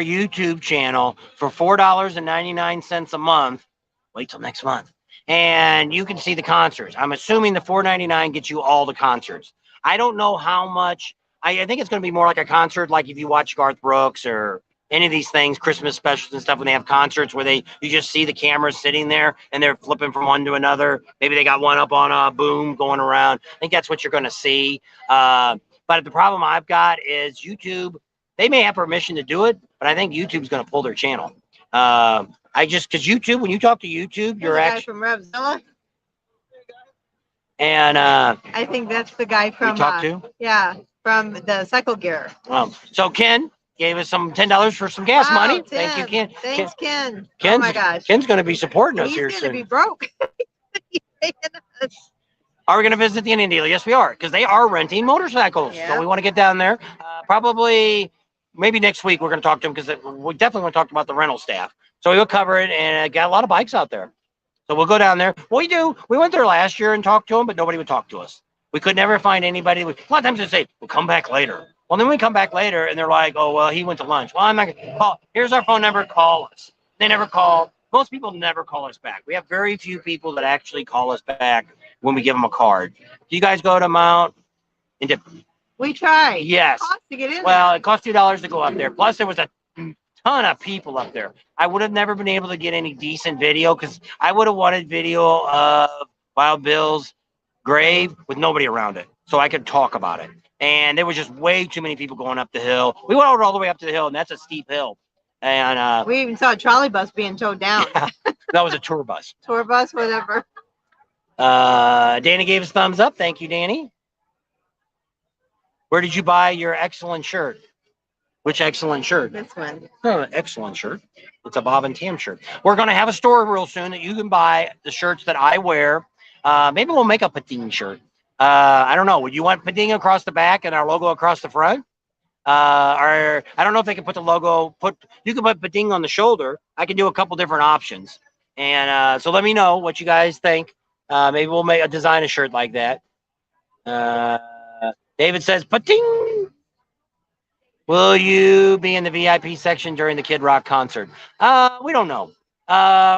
YouTube channel for $4.99 a month. Wait till next month. And you can see the concerts. I'm assuming the $4.99 gets you all the concerts. I don't know how much. I think it's going to be more like a concert, like if you watch Garth Brooks or any of these things, Christmas specials and stuff, when they have concerts where you just see the cameras sitting there and they're flipping from one to another. Maybe they got one up on a boom going around. I think that's what you're going to see. But the problem I've got is YouTube. They may have permission to do it, but I think YouTube's going to pull their channel. Because YouTube, when you talk to YouTube, you're actually from Revzilla. And I think that's the guy from yeah, from the Cycle Gear. So Ken gave us some $10 for some gas money. Thank you, Ken. Thanks, Ken. Oh my gosh. Ken's going to be supporting us here soon. He's going to be broke. Are we going to visit the Indian dealer? Yes, we are, because they are renting motorcycles. Yeah. So we want to get down there. Probably. Maybe next week we're going to talk to them because we definitely want to talk about the rental staff. So we'll cover it and got a lot of bikes out there. So we'll go down there. We went there last year and talked to them, but nobody would talk to us. We could never find anybody. A lot of times they say, we'll come back later. Well, then we come back later and they're like, oh, well, he went to lunch. Well, I'm not going to call. Here's our phone number. Call us. They never call. Most people never call us back. We have very few people that actually call us back when we give them a card. Do you guys go to Mount? We tried. Yes. It costs to get in there. It cost $2 to go up there. Plus, there was a ton of people up there. I would have never been able to get any decent video because I would have wanted video of Wild Bill's grave with nobody around it so I could talk about it. And there was just way too many people going up the hill. We went all the way up to the hill, and that's a steep hill. And we even saw a trolley bus being towed down. Yeah, that was a tour bus. Tour bus, whatever. Danny gave us thumbs up. Thank you, Danny. Where did you buy your excellent shirt? Which excellent shirt? This one. Oh, excellent shirt. It's a Bob and Tam shirt. We're going to have a store real soon that you can buy the shirts that I wear. Maybe we'll make a Patin shirt. I don't know. Would you want Patin across the back and our logo across the front? Or I don't know if they can put the logo. You can put Patin on the shoulder. I can do a couple different options. And so let me know what you guys think. Maybe we'll design a shirt like that. David says, Patin. Will you be in the VIP section during the Kid Rock concert? We don't know.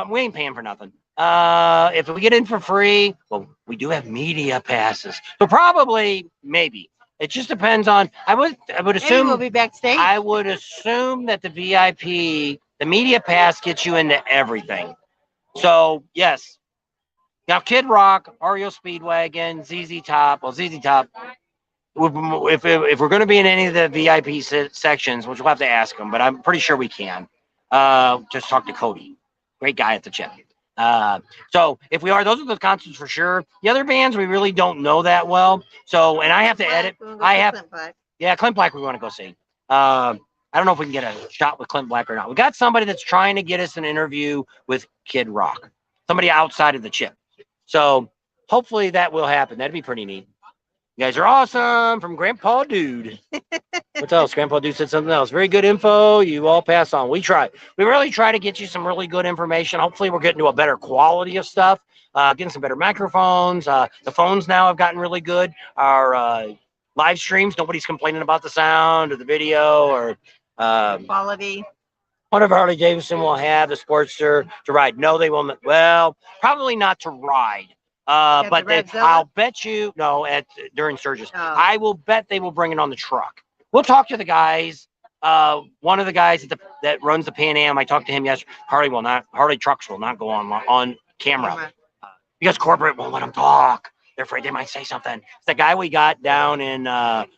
We ain't paying for nothing. If we get in for free, well, we do have media passes. So probably, maybe. It just depends on, I would assume. Maybe we'll be backstage. I would assume that the VIP, the media pass gets you into everything. So, yes. Now, Kid Rock, REO Speedwagon, ZZ Top. Well, ZZ Top, if we're going to be in any of the VIP sections, which we'll have to ask them, but I'm pretty sure we can. Just talk to Cody. Great guy at the check. So if we are, those are the concerts for sure. The other bands, we really don't know that well. So, and I have to edit. Clint Black we want to go see. I don't know if we can get a shot with Clint Black or not. We got somebody that's trying to get us an interview with Kid Rock. Somebody outside of the chip. So hopefully that will happen. That'd be pretty neat. You guys are awesome from Grandpa Dude. What else? Grandpa Dude said something else. Very good info. You all pass on. We try. We really try to get you some really good information. Hopefully we're getting to a better quality of stuff. Getting some better microphones. The phones now have gotten really good. Our live streams, nobody's complaining about the sound or the video or quality. Whatever Harley Davidson will have the Sportster to ride. No, they will not. Well, probably not to ride. But I'll bet you during Sturgis. Oh. I will bet they will bring it on the truck. We'll talk to the guys. One of the guys that runs the Pan Am, I talked to him yesterday. Harley trucks will not go on camera because corporate won't let them talk. They're afraid they might say something. It's the guy we got down in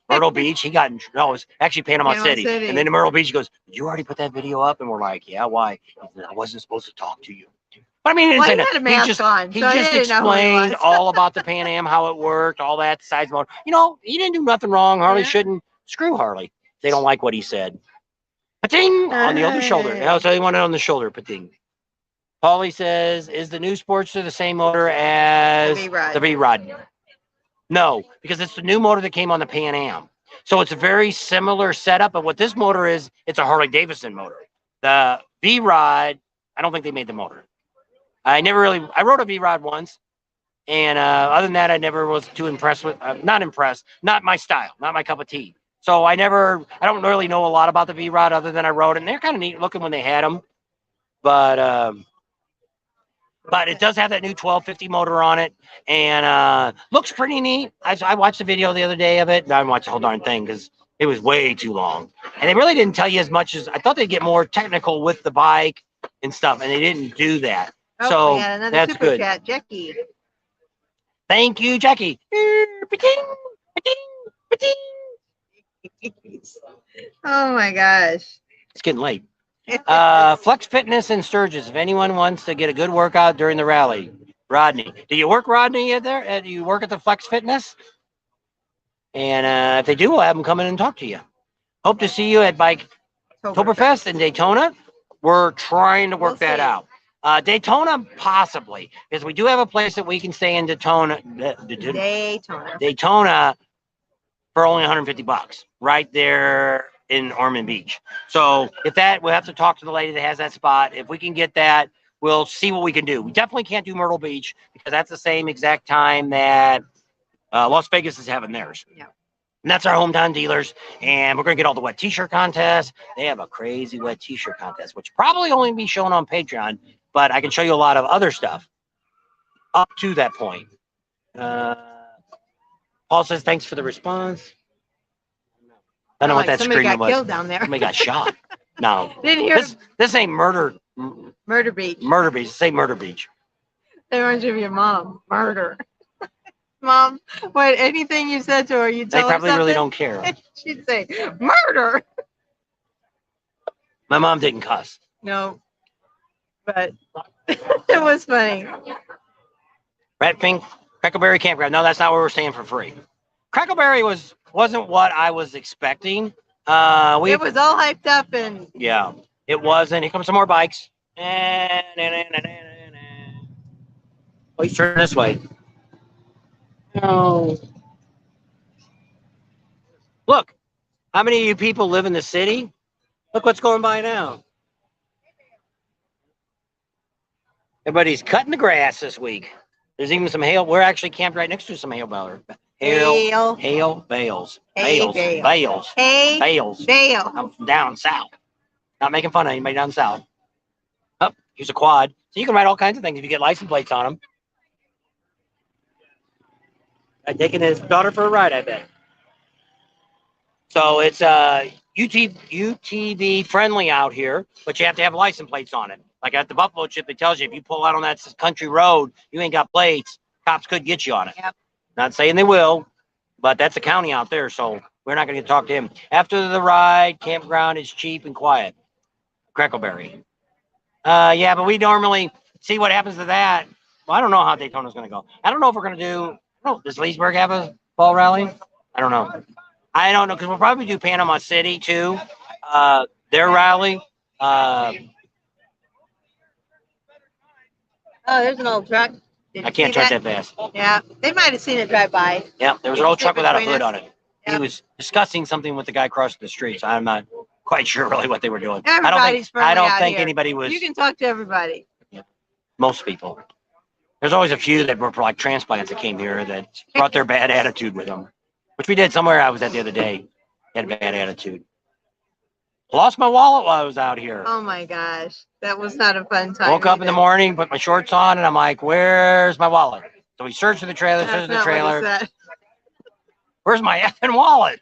Myrtle Beach. He got it was actually Panama City. And then in Myrtle Beach, he goes, "Did you already put that video up?" And we're like, "Yeah, why?" I wasn't supposed to talk to you. But I mean, he didn't say that. He just explained all about the Pan Am, how it worked, all that size motor. He didn't do nothing wrong. Harley shouldn't. Screw Harley. They don't like what he said. Pating on the other shoulder. So they want it on the shoulder. Pating. Paulie says, "Is the new Sportster the same motor as the V-Rod?" No, because it's the new motor that came on the Pan Am. So it's a very similar setup. But what this motor is, it's a Harley Davidson motor. The V-Rod, I don't think they made the motor. I rode a V-Rod once. And other than that, I never was too impressed with, not my style, not my cup of tea. So I don't really know a lot about the V-Rod other than I rode it. And they're kind of neat looking when they had them. But it does have that new 1250 motor on it. And looks pretty neat. I watched the video the other day of it. I didn't watch the whole darn thing because it was way too long. And they really didn't tell you as much as, I thought they'd get more technical with the bike and stuff. And they didn't do that. Oh, so yeah, that's good. Chat, Jackie. Thank you, Jackie. Oh my gosh. It's getting late. Flex Fitness in Sturgis. If anyone wants to get a good workout during the rally, Rodney. Do you work, Rodney, there? Do you work at the Flex Fitness? And if they do, we'll have them come in and talk to you. Hope to see you at Bike Oktoberfest in Daytona. We're trying to work that out. Daytona, possibly, because we do have a place that we can stay in Daytona for only $150 right there in Ormond Beach. So if we'll have to talk to the lady that has that spot. If we can get that, we'll see what we can do. We definitely can't do Myrtle Beach because that's the same exact time that Las Vegas is having theirs. Yeah. And that's our hometown dealers. And we're going to get all the wet t-shirt contests. They have a crazy wet t-shirt contest, which probably only be shown on Patreon. But I can show you a lot of other stuff up to that point. Paul says, thanks for the response. I don't know what that screaming was. Somebody got killed down there. Somebody got shot. No. Didn't hear this ain't Murder Beach. Murder Beach. Say Murder Beach. They reminds you of your mom. Murder. Mom, anything you said to her, you tell her They probably really don't care. She'd say, murder. My mom didn't cuss. No. But it was funny. Red Pink, Crackleberry Campground. No, that's not where we're staying for free. Crackleberry wasn't what I was expecting. It was all hyped up and yeah, it wasn't. Here comes some more bikes. Oh, he's turning this way. No. Look, how many of you people live in the city? Look what's going by now. Everybody's cutting the grass this week. There's even some hail. We're actually camped right next to some hail bales. Hail bales. Bales. Hey, Bales. Bale. I'm down south. Not making fun of anybody down south. Oh, here's a quad. So you can ride all kinds of things if you get license plates on them. I'm taking his daughter for a ride, I bet. So it's UTV friendly out here, but you have to have license plates on it. Like at the Buffalo Chip, it tells you if you pull out on that country road, you ain't got plates, cops could get you on it. Yep. Not saying they will, but that's the county out there, so we're not going to talk to him. After the ride, campground is cheap and quiet. Crackleberry. Yeah, but we normally see what happens to that. Well, I don't know how Daytona's going to go. I don't know if we're going to do. Oh, does Leesburg have a fall rally? I don't know. I don't know because we'll probably do Panama City too. Their rally. Oh, there's an old truck. I can't drive that fast. Yeah, they might have seen it drive by. Yeah, there was an old truck without a hood on it. Yep. He was discussing something with the guy crossing the street. So I'm not quite sure really what they were doing. Everybody's I don't friendly out think here. anybody was. You can talk to everybody. Most people. There's always a few that were like transplants that came here that brought their bad attitude with them, which we did somewhere I was at the other day. Had a bad attitude. Lost my wallet while I was out here. Oh my gosh, that was not a fun time. Woke up in the morning, put my shorts on, and I'm like, "Where's my wallet?" So we searched for the trailer. Searched the trailer. Where's my effing wallet?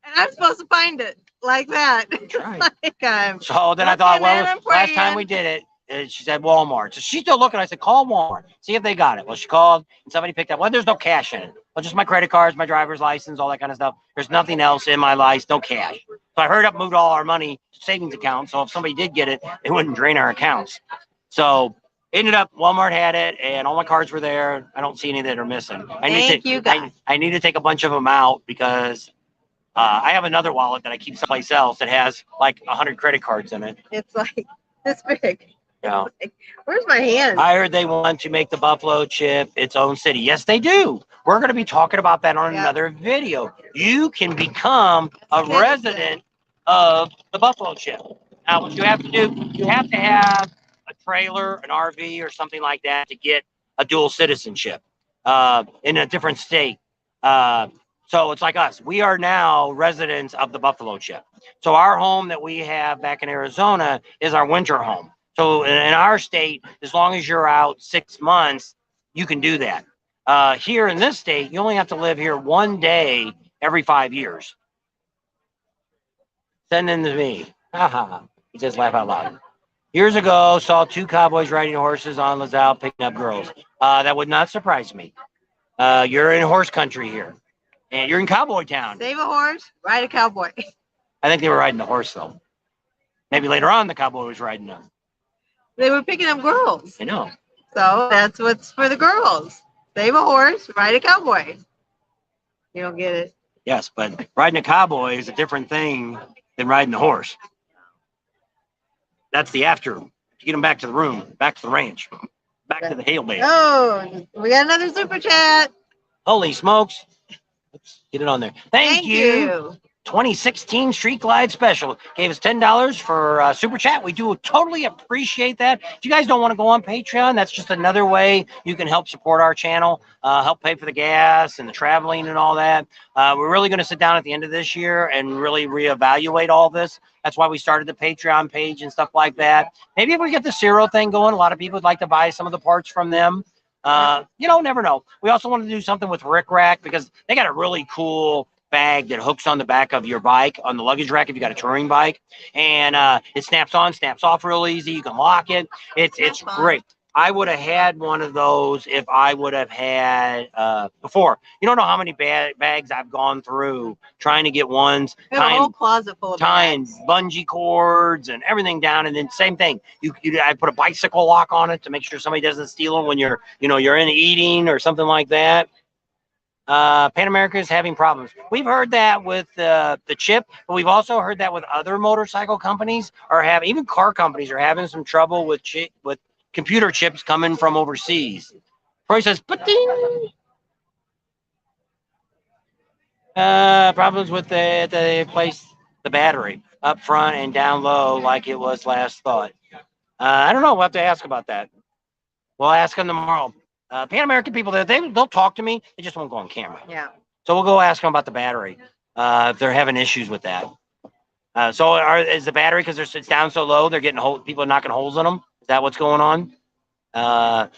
And I'm supposed to find it like that. Right. So then I thought, well, last time we did it, she said Walmart. So she's still looking. I said, call Walmart, see if they got it. Well, she called and somebody picked up. Well, there's no cash in it. Well, just my credit cards, my driver's license, all that kind of stuff. There's nothing else in my life, no cash. So I hurried up, moved all our money to savings account. So if somebody did get it, it wouldn't drain our accounts. So ended up, Walmart had it, and all my cards were there. I don't see any that are missing. I need to take a bunch of them out because I have another wallet that I keep someplace else that has like 100 credit cards in it. It's like this big. Yeah. Like, where's my hand? I heard they want to make the Buffalo Chip its own city. Yes, they do. We're going to be talking about that on another video. You can become a resident of the Buffalo Chip. Now, what you have to do, you have to have a trailer, an RV, or something like that to get a dual citizenship in a different state. So it's like us. We are now residents of the Buffalo Chip. So our home that we have back in Arizona is our winter home. So in our state, as long as you're out 6 months, you can do that. Here in this state, you only have to live here 1 day every 5 years. Send them to me. Haha. He says, laugh out loud. Years ago, saw 2 cowboys riding horses on LaSalle picking up girls. That would not surprise me. You're in horse country here. And you're in cowboy town. Save a horse, ride a cowboy. I think they were riding the horse, though. Maybe later on, the cowboy was riding them. They were picking up girls. I know. So that's what's for the girls. Save a horse, ride a cowboy. You don't get it. Yes, but riding a cowboy is a different thing than riding a horse. That's the after. To get them back to the room, back to the ranch, back to the hail bale. Oh, we got another super chat. Holy smokes. Let's get it on there. Thank you. 2016 Street Glide Special gave us $10 for Super Chat. We do totally appreciate that. If you guys don't want to go on Patreon, that's just another way you can help support our channel, help pay for the gas and the traveling and all that. We're really going to sit down at the end of this year and really reevaluate all this. That's why we started the Patreon page and stuff like that. Maybe if we get the Zero thing going, a lot of people would like to buy some of the parts from them. You know, never know. We also want to do something with Rick Rack because they got a really cool bag that hooks on the back of your bike on the luggage rack if you got a touring bike, and it snaps on, snaps off real easy. You can lock it. It's great. I would have had one of those if I would have had before. You don't know how many bags I've gone through trying to get ones. We have a whole closet full of tying bags. Bungee cords and everything down, and then same thing. I put a bicycle lock on it to make sure somebody doesn't steal them when you're in eating or something like that. Pan America is having problems. We've heard that with the chip, but we've also heard that with other motorcycle companies even car companies are having some trouble with computer chips coming from overseas. Troy says, problems with the place, the battery up front and down low like it was last thought. I don't know. We'll have to ask about that. We'll ask them tomorrow. Pan American people, they'll talk to me. They just won't go on camera. Yeah. So we'll go ask them about the battery if they're having issues with that. Is the battery, because it's down so low, they're getting people are knocking holes in them? Is that what's going on? I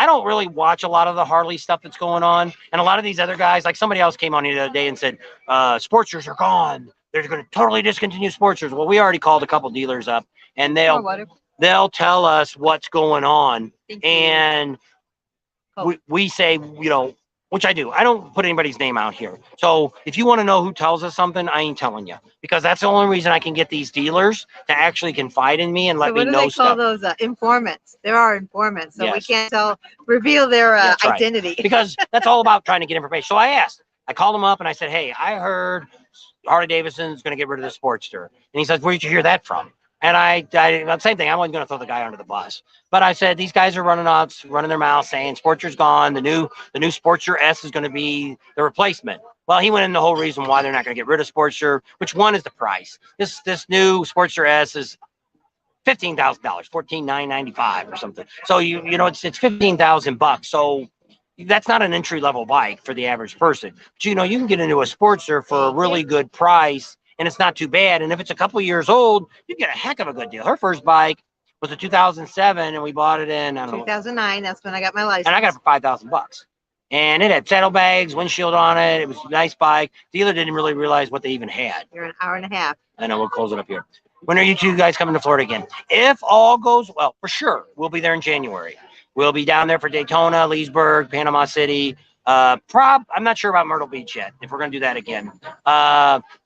don't really watch a lot of the Harley stuff that's going on, and a lot of these other guys, like somebody else came on here the other day and said, Sportsters are gone. They're going to totally discontinue Sportsters. Well, we already called a couple dealers up, and they'll tell us what's going on, and we say, which I do. I don't put anybody's name out here. So if you want to know who tells us something, I ain't telling you, because that's the only reason I can get these dealers to actually confide in me and let me know stuff. What do they call those informants? There are informants, so we can't reveal their identity. Right. Because that's all about trying to get information. So I called him up and I said, hey, I heard Harley Davidson's going to get rid of the Sportster. And he says, where did you hear that from? And I same thing. I wasn't going to throw the guy under the bus, but I said, these guys are running their mouth saying Sportster's gone. The new Sportster S is going to be the replacement. Well, he went in the whole reason why they're not going to get rid of Sportster, which one is the price. This new Sportster S is $15,000, $14,995 or something. So it's $15,000. So that's not an entry level bike for the average person. But you can get into a Sportster for a really good price. And it's not too bad. And if it's a couple years old, you get a heck of a good deal. Her first bike was a 2007, and we bought it in 2009. That's when I got my license. And I got it for $5,000. And it had saddlebags, windshield on it. It was a nice bike. Dealer didn't really realize what they even had. You're an hour and a half. I know. We'll close it up here. When are you two guys coming to Florida again? If all goes well, for sure, we'll be there in January. We'll be down there for Daytona, Leesburg, Panama City. I'm not sure about Myrtle Beach yet, if we're going to do that again.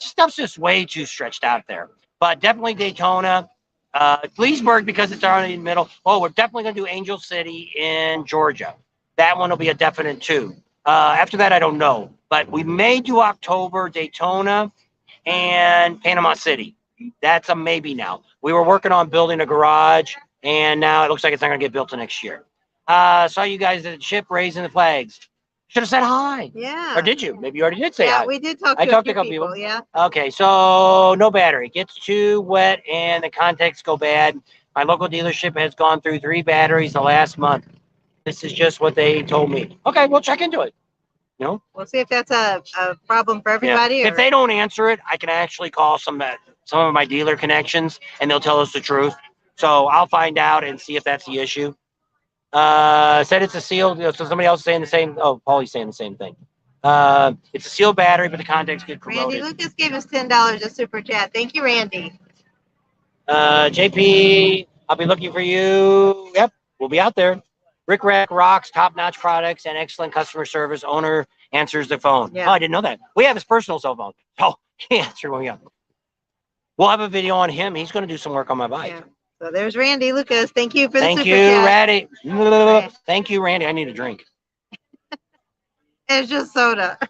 Stuff's just way too stretched out there. But definitely Daytona, Leesburg, because it's already in the middle. Oh, we're definitely going to do Angel City in Georgia. That one will be a definite too. After that, I don't know. But we may do October, Daytona, and Panama City. That's a maybe now. We were working on building a garage, and now it looks like it's not going to get built till next year. Saw you guys at the ship raising the flags. Should have said hi. Yeah. Or did you? Maybe you already did say hi. Yeah, we did talk to a couple people. Yeah. Okay, so no battery. Gets too wet and the contacts go bad. My local dealership has gone through 3 batteries the last month. This is just what they told me. Okay, we'll check into it. We'll see if that's a problem for everybody. Yeah. If they don't answer it, I can actually call some of my dealer connections, and they'll tell us the truth. So I'll find out and see if that's the issue. Said it's a sealed, so somebody else is saying the same. Oh, Paulie's saying the same thing. It's a sealed battery, but the contacts get corroded. Randy Lucas gave us $10 a super chat. Thank you, Randy. JP, I'll be looking for you. Yep, we'll be out there. Rick Rack rocks, top-notch products, and excellent customer service. Owner answers the phone. Yeah. Oh, I didn't know that. We have his personal cell phone. Oh, he answered when we got. We'll have a video on him. He's going to do some work on my bike. Yeah. So there's Randy Lucas. Thank you for the super chat. Randy. Thank you, Randy. I need a drink. It's just soda. But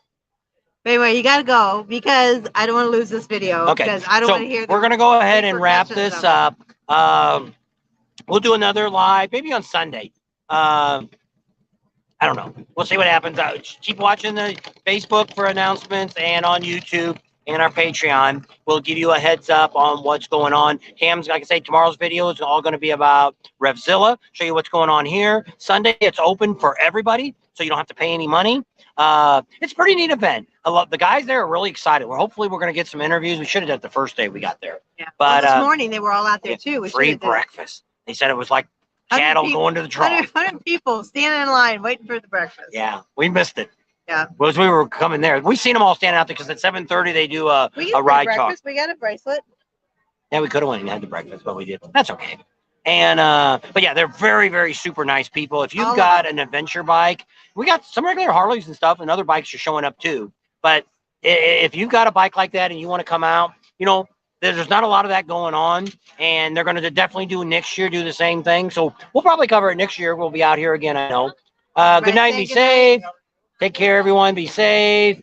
anyway, you got to go because I don't want to lose this video. Okay. Because I don't want to hear. We're going to go ahead and wrap this up. We'll do another live, maybe on Sunday. I don't know. We'll see what happens. Keep watching the Facebook for announcements and on YouTube. And our Patreon will give you a heads up on what's going on. Cam's, like I say, tomorrow's video is all going to be about RevZilla, show you what's going on here. Sunday, it's open for everybody, so you don't have to pay any money. It's a pretty neat event. The guys there are really excited. Hopefully we're going to get some interviews. We should have done it the first day we got there. Yeah. But this morning they were all out there too. Free breakfast. They said it was like cattle going to the trough. 100 people standing in line waiting for the breakfast. Yeah, we missed it. Yeah. Well, as we were coming there, we seen them all standing out there because at 7:30 they do a ride talk. We got a bracelet. Yeah, we could have went and had the breakfast, but we did. That's okay. And but yeah, they're very, very super nice people. If you've got an adventure bike, we got some regular Harleys and stuff, and other bikes are showing up too. But if you've got a bike like that and you want to come out, there's not a lot of that going on, and they're going to definitely do next year, do the same thing. So we'll probably cover it next year. We'll be out here again, I know. Good night, be safe. Take care, everyone. Be safe.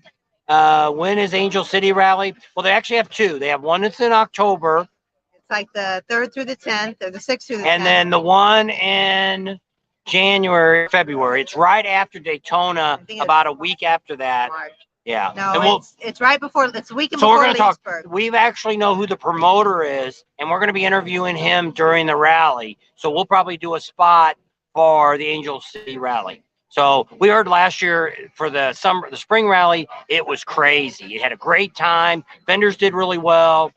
When is Angel City Rally? Well, they actually have 2. They have one that's in October. It's like the 3rd through the 10th, or the 6th through the 10th. And then the one in January, February. It's right after Daytona, about a week after that. March. Yeah. No, it's right before. It's a weekend so before we're going to talk. Leesburg. We actually know who the promoter is, and we're going to be interviewing him during the rally. So we'll probably do a spot for the Angel City rally. So we heard last year for the spring rally, it was crazy. It had a great time. Vendors did really well.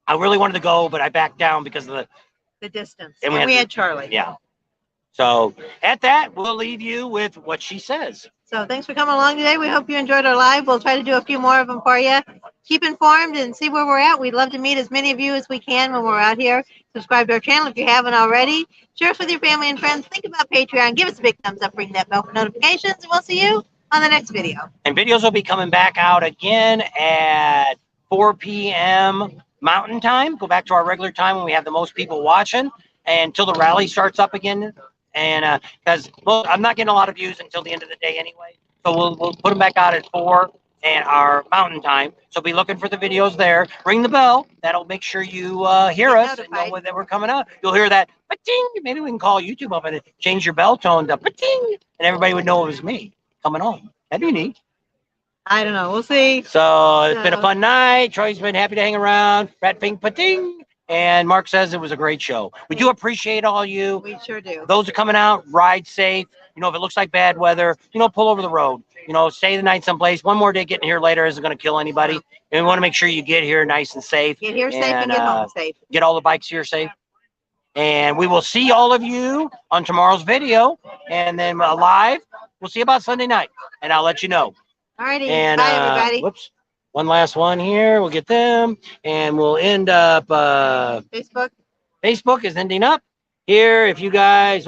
I really wanted to go, but I backed down because of the distance. And we had Charlie. Yeah. So at that, we'll leave you with what she says. So thanks for coming along today. We hope you enjoyed our live. We'll try to do a few more of them for you. Keep informed and see where we're at. We'd love to meet as many of you as we can when we're out here. Subscribe to our channel if you haven't already. Share us with your family and friends. Think about Patreon. Give us a big thumbs up. Ring that bell for notifications. And we'll see you on the next video. And videos will be coming back out again at 4 p.m. Mountain Time. Go back to our regular time when we have the most people watching until the rally starts up again. And because I'm not getting a lot of views until the end of the day anyway. So we'll put them back out at 4 and our Mountain Time. So be looking for the videos there. Ring the bell. That'll make sure you hear us and know that we're coming out. You'll hear that pa-ting. Maybe we can call YouTube up and change your bell tone to pa-ting, and everybody would know it was me coming on. That'd be neat. I don't know. We'll see. So it's been a fun night. Troy's been happy to hang around. Rat Pink pa-ting. And Mark says it was a great show. We do appreciate all you. We sure do. Those are coming out, ride safe. You know, if it looks like bad weather, pull over the road. Stay the night someplace. One more day getting here later isn't going to kill anybody. And we want to make sure you get here nice and safe. Get here safe and get home safe. Get all the bikes here safe. And we will see all of you on tomorrow's video. And then live, we'll see you about Sunday night. And I'll let you know. All righty. And, bye, everybody. Whoops. One last one here. We'll get them. And we'll end up. Facebook. Facebook is ending up here. If you guys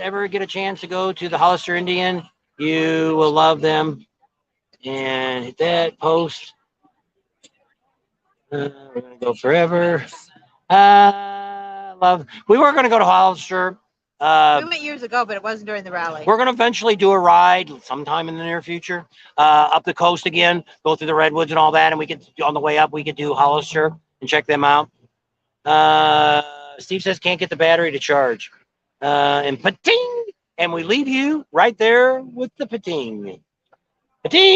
ever get a chance to go to the Hollister Indian, you will love them. And hit that post. We're gonna go forever. We were gonna go to Hollister. We went years ago, but it wasn't during the rally. We're going to eventually do a ride sometime in the near future up the coast again, go through the redwoods and all that, and we could, on the way up, we could do Hollister and check them out. Steve says can't get the battery to charge. And pating, and we leave you right there with the pating. Pating.